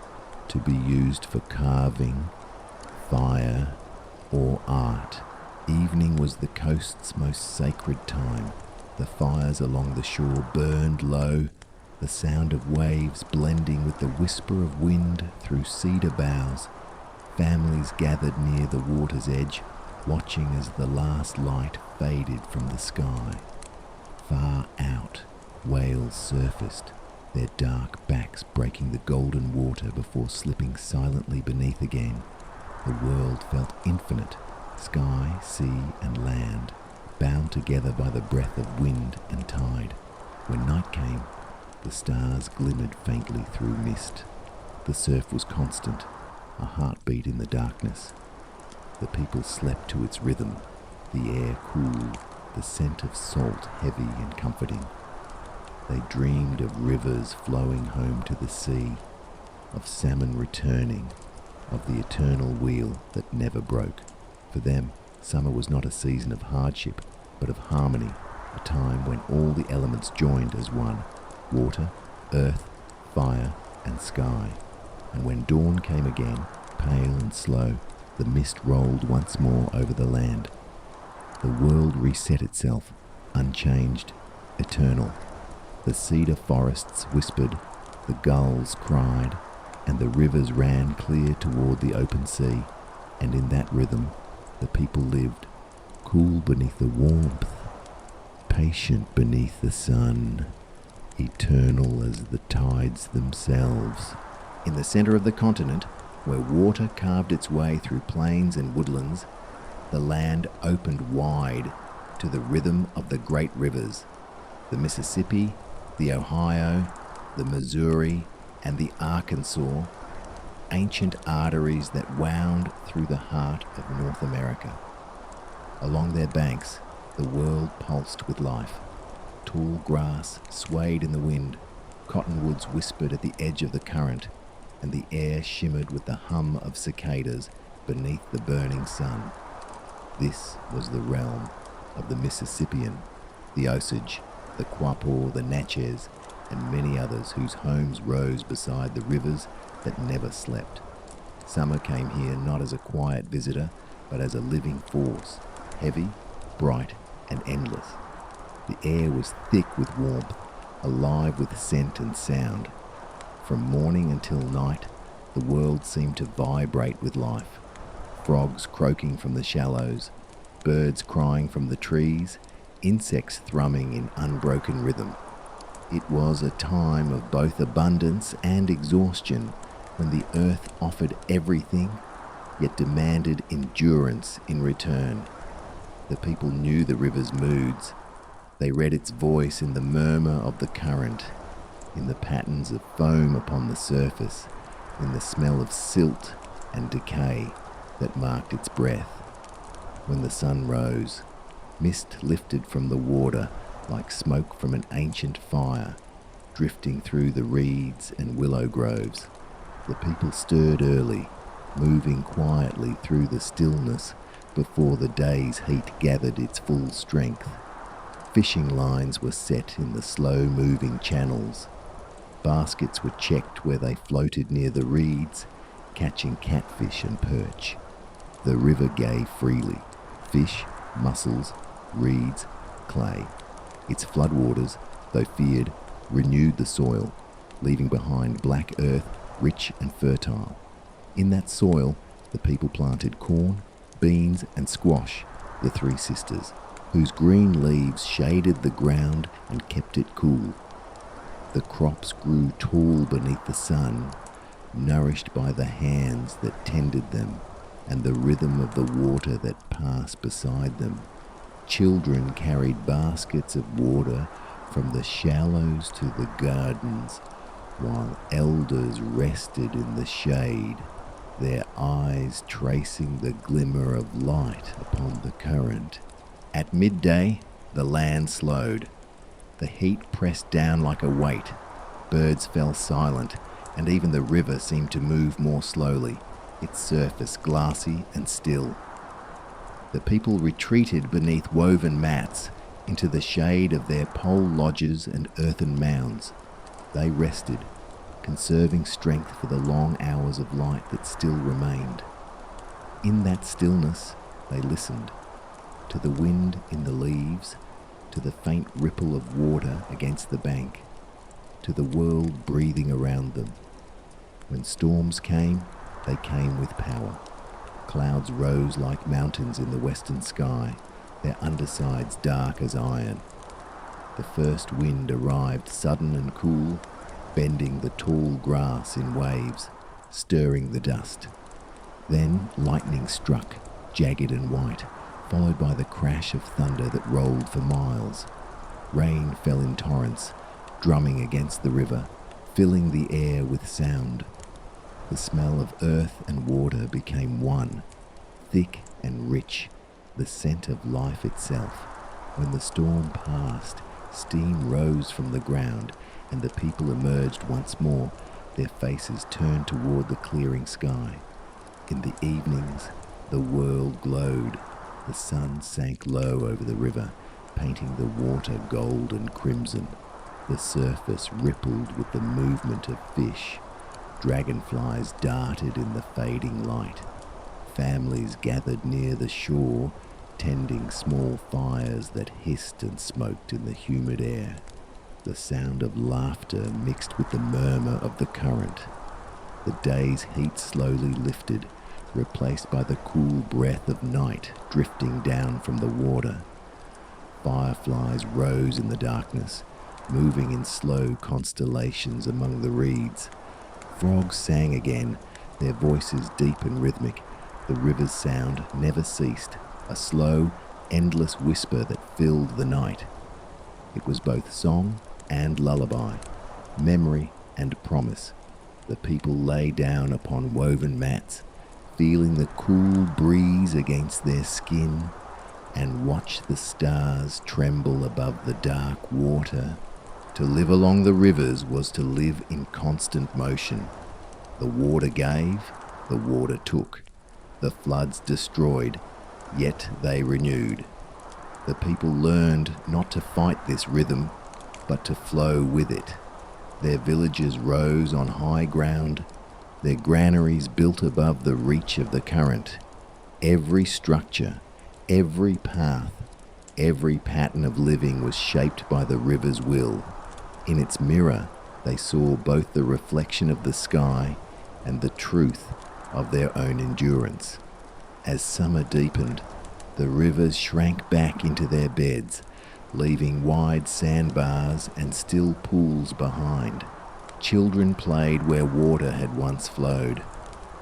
to be used for carving, fire, or art. Evening was the coast's most sacred time. The fires along the shore burned low, the sound of waves blending with the whisper of wind through cedar boughs. Families gathered near the water's edge, watching as the last light faded from the sky. Far out, whales surfaced, their dark backs breaking the golden water before slipping silently beneath again. The world felt infinite, sky, sea, and land, bound together by the breath of wind and tide. When night came, the stars glimmered faintly through mist. The surf was constant, a heartbeat in the darkness. The people slept to its rhythm, the air cool, the scent of salt heavy and comforting. They dreamed of rivers flowing home to the sea, of salmon returning, of the eternal wheel that never broke. For them, summer was not a season of hardship, but of harmony, a time when all the elements joined as one: water, earth, fire, and sky. And when dawn came again, pale and slow, the mist rolled once more over the land. The world reset itself, unchanged, eternal. The cedar forests whispered, the gulls cried, and the rivers ran clear toward the open sea. And in that rhythm, the people lived, cool beneath the warmth, patient beneath the sun, eternal as the tides themselves, In the center of the continent, where water carved its way through plains and woodlands, the land opened wide to the rhythm of the great rivers, the Mississippi, the Ohio, the Missouri, and the Arkansas, ancient arteries that wound through the heart of North America. Along their banks, the world pulsed with life. Tall grass swayed in the wind, cottonwoods whispered at the edge of the current, and the air shimmered with the hum of cicadas beneath the burning sun. This was the realm of the Mississippian, the Osage, the Quapaw, the Natchez, and many others whose homes rose beside the rivers that never slept. Summer came here not as a quiet visitor, but as a living force, heavy, bright, and endless. The air was thick with warmth, alive with scent and sound. From morning until night, the world seemed to vibrate with life. Frogs croaking from the shallows, birds crying from the trees, insects thrumming in unbroken rhythm. It was a time of both abundance and exhaustion, when the earth offered everything, yet demanded endurance in return. The people knew the river's moods. They read its voice in the murmur of the current, in the patterns of foam upon the surface, in the smell of silt and decay that marked its breath. When the sun rose, mist lifted from the water like smoke from an ancient fire, drifting through the reeds and willow groves. The people stirred early, moving quietly through the stillness before the day's heat gathered its full strength. Fishing lines were set in the slow-moving channels. Baskets were checked where they floated near the reeds, catching catfish and perch. The river gave freely: fish, mussels, reeds, clay. Its floodwaters, though feared, renewed the soil, leaving behind black earth, rich and fertile. In that soil, the people planted corn, beans, and squash, the three sisters, whose green leaves shaded the ground and kept it cool. The crops grew tall beneath the sun, nourished by the hands that tended them and the rhythm of the water that passed beside them. Children carried baskets of water from the shallows to the gardens, while elders rested in the shade, their eyes tracing the glimmer of light upon the current. At midday, the land slowed. The heat pressed down like a weight. Birds fell silent, and even the river seemed to move more slowly, its surface glassy and still. The people retreated beneath woven mats into the shade of their pole lodges and earthen mounds. They rested, conserving strength for the long hours of light that still remained. In that stillness, they listened to the wind in the leaves, to the faint ripple of water against the bank, to the world breathing around them. When storms came, they came with power. Clouds rose like mountains in the western sky, their undersides dark as iron. The first wind arrived sudden and cool, bending the tall grass in waves, stirring the dust. Then lightning struck, jagged and white, followed by the crash of thunder that rolled for miles. Rain fell in torrents, drumming against the river, filling the air with sound. The smell of earth and water became one, thick and rich, the scent of life itself. When the storm passed, steam rose from the ground, and the people emerged once more, their faces turned toward the clearing sky. In the evenings, the world glowed. The sun sank low over the river, painting the water gold and crimson. The surface rippled with the movement of fish. Dragonflies darted in the fading light. Families gathered near the shore, tending small fires that hissed and smoked in the humid air. The sound of laughter mixed with the murmur of the current. The day's heat slowly lifted, replaced by the cool breath of night drifting down from the water. Fireflies rose in the darkness, moving in slow constellations among the reeds. frogs sang again, their voices deep and rhythmic. The river's sound never ceased, a slow, endless whisper that filled the night. It was both song and lullaby, memory and promise. The people lay down upon woven mats, feeling the cool breeze against their skin, and watched the stars tremble above the dark water. To live along the rivers was to live in constant motion. The water gave, the water took. The floods destroyed, yet they renewed. The people learned not to fight this rhythm, but to flow with it. Their villages rose on high ground, their granaries built above the reach of the current. Every structure, every path, every pattern of living was shaped by the river's will. In its mirror, they saw both the reflection of the sky and the truth of their own endurance. As summer deepened, the rivers shrank back into their beds, leaving wide sandbars and still pools behind. Children played where water had once flowed,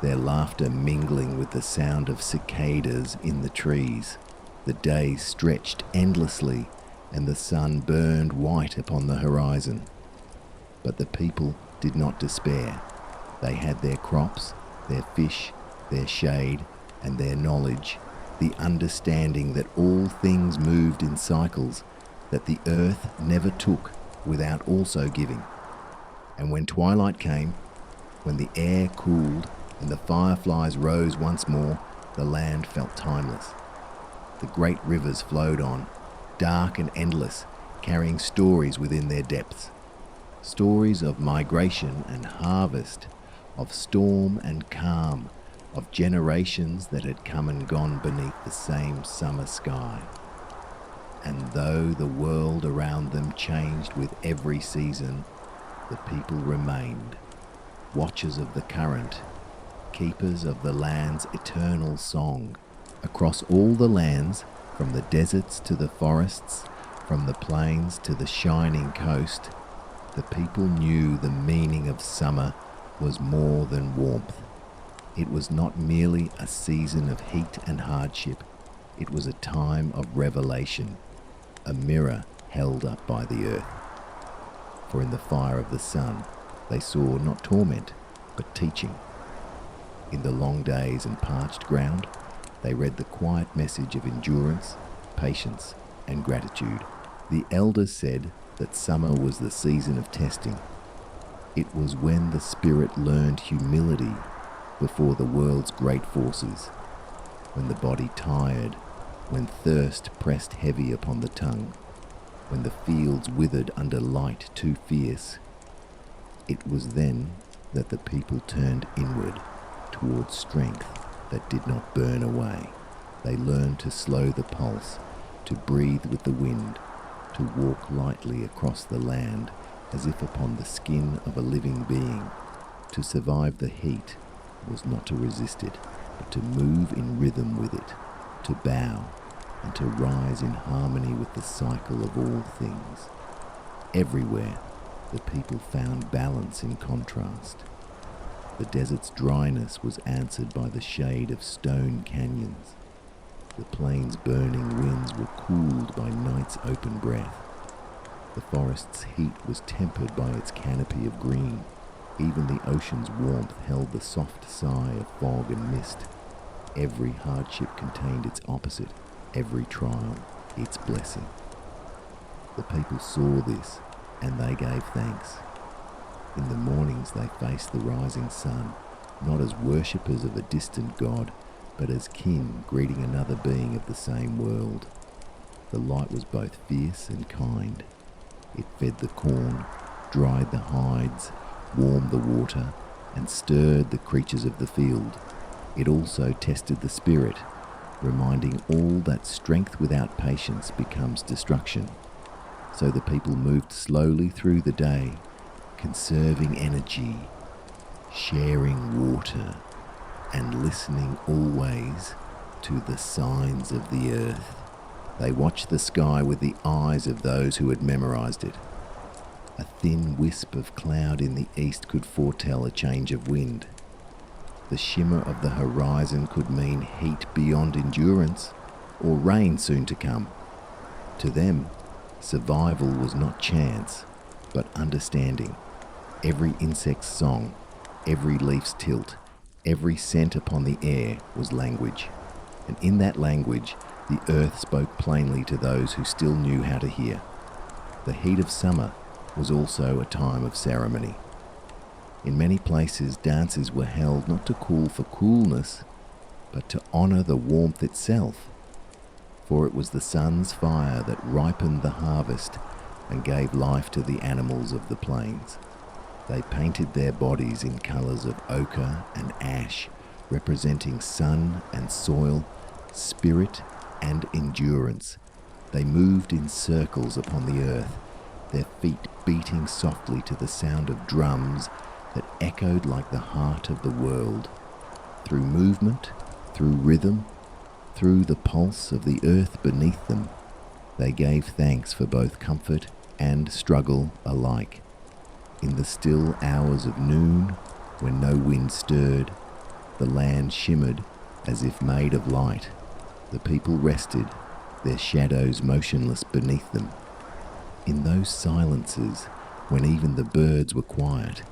their laughter mingling with the sound of cicadas in the trees. The days stretched endlessly, and the sun burned white upon the horizon. But the people did not despair. They had their crops, their fish, their shade, and their knowledge, the understanding that all things moved in cycles, that the earth never took without also giving. And when twilight came, when the air cooled and the fireflies rose once more, the land felt timeless. The great rivers flowed on, dark and endless, carrying stories within their depths. Stories of migration and harvest, of storm and calm, of generations that had come and gone beneath the same summer sky. And though the world around them changed with every season, the people remained, watchers of the current, keepers of the land's eternal song. Across all the lands, from the deserts to the forests, from the plains to the shining coast, the people knew the meaning of summer was more than warmth. It was not merely a season of heat and hardship. It was a time of revelation, a mirror held up by the earth. For in the fire of the sun, they saw not torment, but teaching. In the long days and parched ground, they read the quiet message of endurance, patience, and gratitude. The elders said that summer was the season of testing. It was when the spirit learned humility before the world's great forces, when the body tired, when thirst pressed heavy upon the tongue, when the fields withered under light too fierce. It was then that the people turned inward, towards strength that did not burn away. They learned to slow the pulse, to breathe with the wind, to walk lightly across the land as if upon the skin of a living being. To survive the heat was not to resist it, but to move in rhythm with it, to bow and to rise in harmony with the cycle of all things. Everywhere, the people found balance in contrast. The desert's dryness was answered by the shade of stone canyons. The plain's burning winds were cooled by night's open breath. The forest's heat was tempered by its canopy of green. Even the ocean's warmth held the soft sigh of fog and mist. Every hardship contained its opposite, every trial its blessing. The people saw this, and they gave thanks. In the mornings they faced the rising sun, not as worshippers of a distant god, but as kin greeting another being of the same world. The light was both fierce and kind. It fed the corn, dried the hides, warmed the water, and stirred the creatures of the field. It also tested the spirit, reminding all that strength without patience becomes destruction. So the people moved slowly through the day, conserving energy, sharing water, and listening always to the signs of the earth. They watched the sky with the eyes of those who had memorized it. A thin wisp of cloud in the east could foretell a change of wind. The shimmer of the horizon could mean heat beyond endurance, or rain soon to come. To them, survival was not chance, but understanding. Every insect's song, every leaf's tilt, every scent upon the air was language. And in that language, the earth spoke plainly to those who still knew how to hear. The heat of summer was also a time of ceremony. In many places, dances were held not to call for coolness, but to honor the warmth itself. For it was the sun's fire that ripened the harvest and gave life to the animals of the plains. They painted their bodies in colors of ochre and ash, representing sun and soil, spirit and endurance. They moved in circles upon the earth, their feet beating softly to the sound of drums that echoed like the heart of the world. Through movement, through rhythm, through the pulse of the earth beneath them, they gave thanks for both comfort and struggle alike. In the still hours of noon, when no wind stirred, the land shimmered as if made of light. The people rested, their shadows motionless beneath them. In those silences, when even the birds were quiet,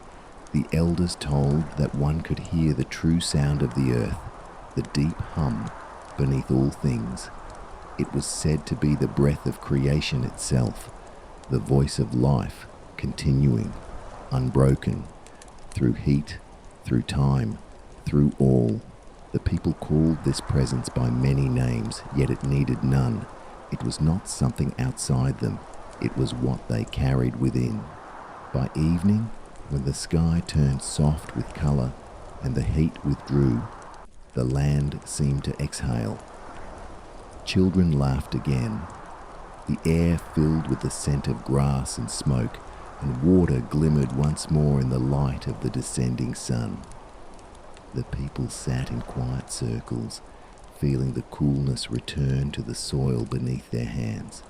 the elders told that one could hear the true sound of the earth, the deep hum beneath all things. It was said to be the breath of creation itself, the voice of life continuing, unbroken, through heat, through time, through all. The people called this presence by many names, yet it needed none. It was not something outside them, it was what they carried within. By evening, when the sky turned soft with color and the heat withdrew, the land seemed to exhale. Children laughed again. The air filled with the scent of grass and smoke, and water glimmered once more in the light of the descending sun. The people sat in quiet circles, feeling the coolness return to the soil beneath their hands.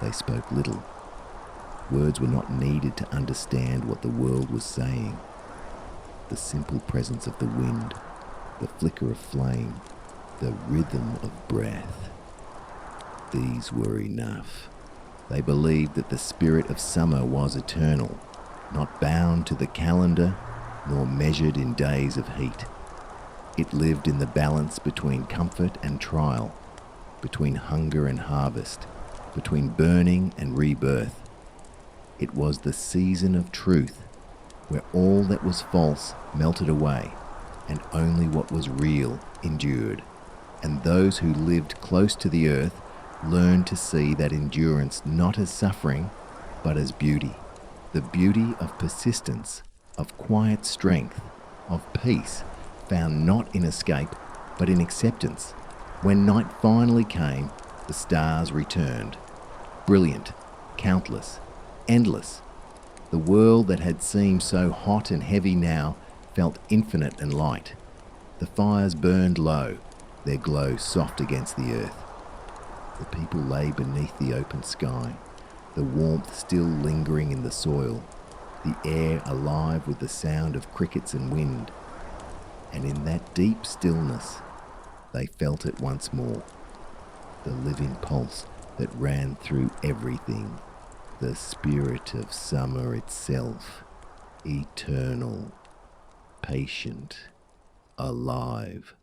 They spoke little. Words were not needed to understand what the world was saying. The simple presence of the wind, the flicker of flame, the rhythm of breath. These were enough. They believed that the spirit of summer was eternal, not bound to the calendar, nor measured in days of heat. It lived in the balance between comfort and trial, between hunger and harvest, between burning and rebirth. It was the season of truth, where all that was false melted away, and only what was real endured. And those who lived close to the earth learned to see that endurance not as suffering, but as beauty. The beauty of persistence, of quiet strength, of peace, found not in escape, but in acceptance. When night finally came, the stars returned. Brilliant, countless, endless. The world that had seemed so hot and heavy now felt infinite and light. The fires burned low, their glow soft against the earth. The people lay beneath the open sky, the warmth still lingering in the soil, the air alive with the sound of crickets and wind. And in that deep stillness, they felt it once more, the living pulse that ran through everything, the spirit of summer itself, eternal, patient, alive.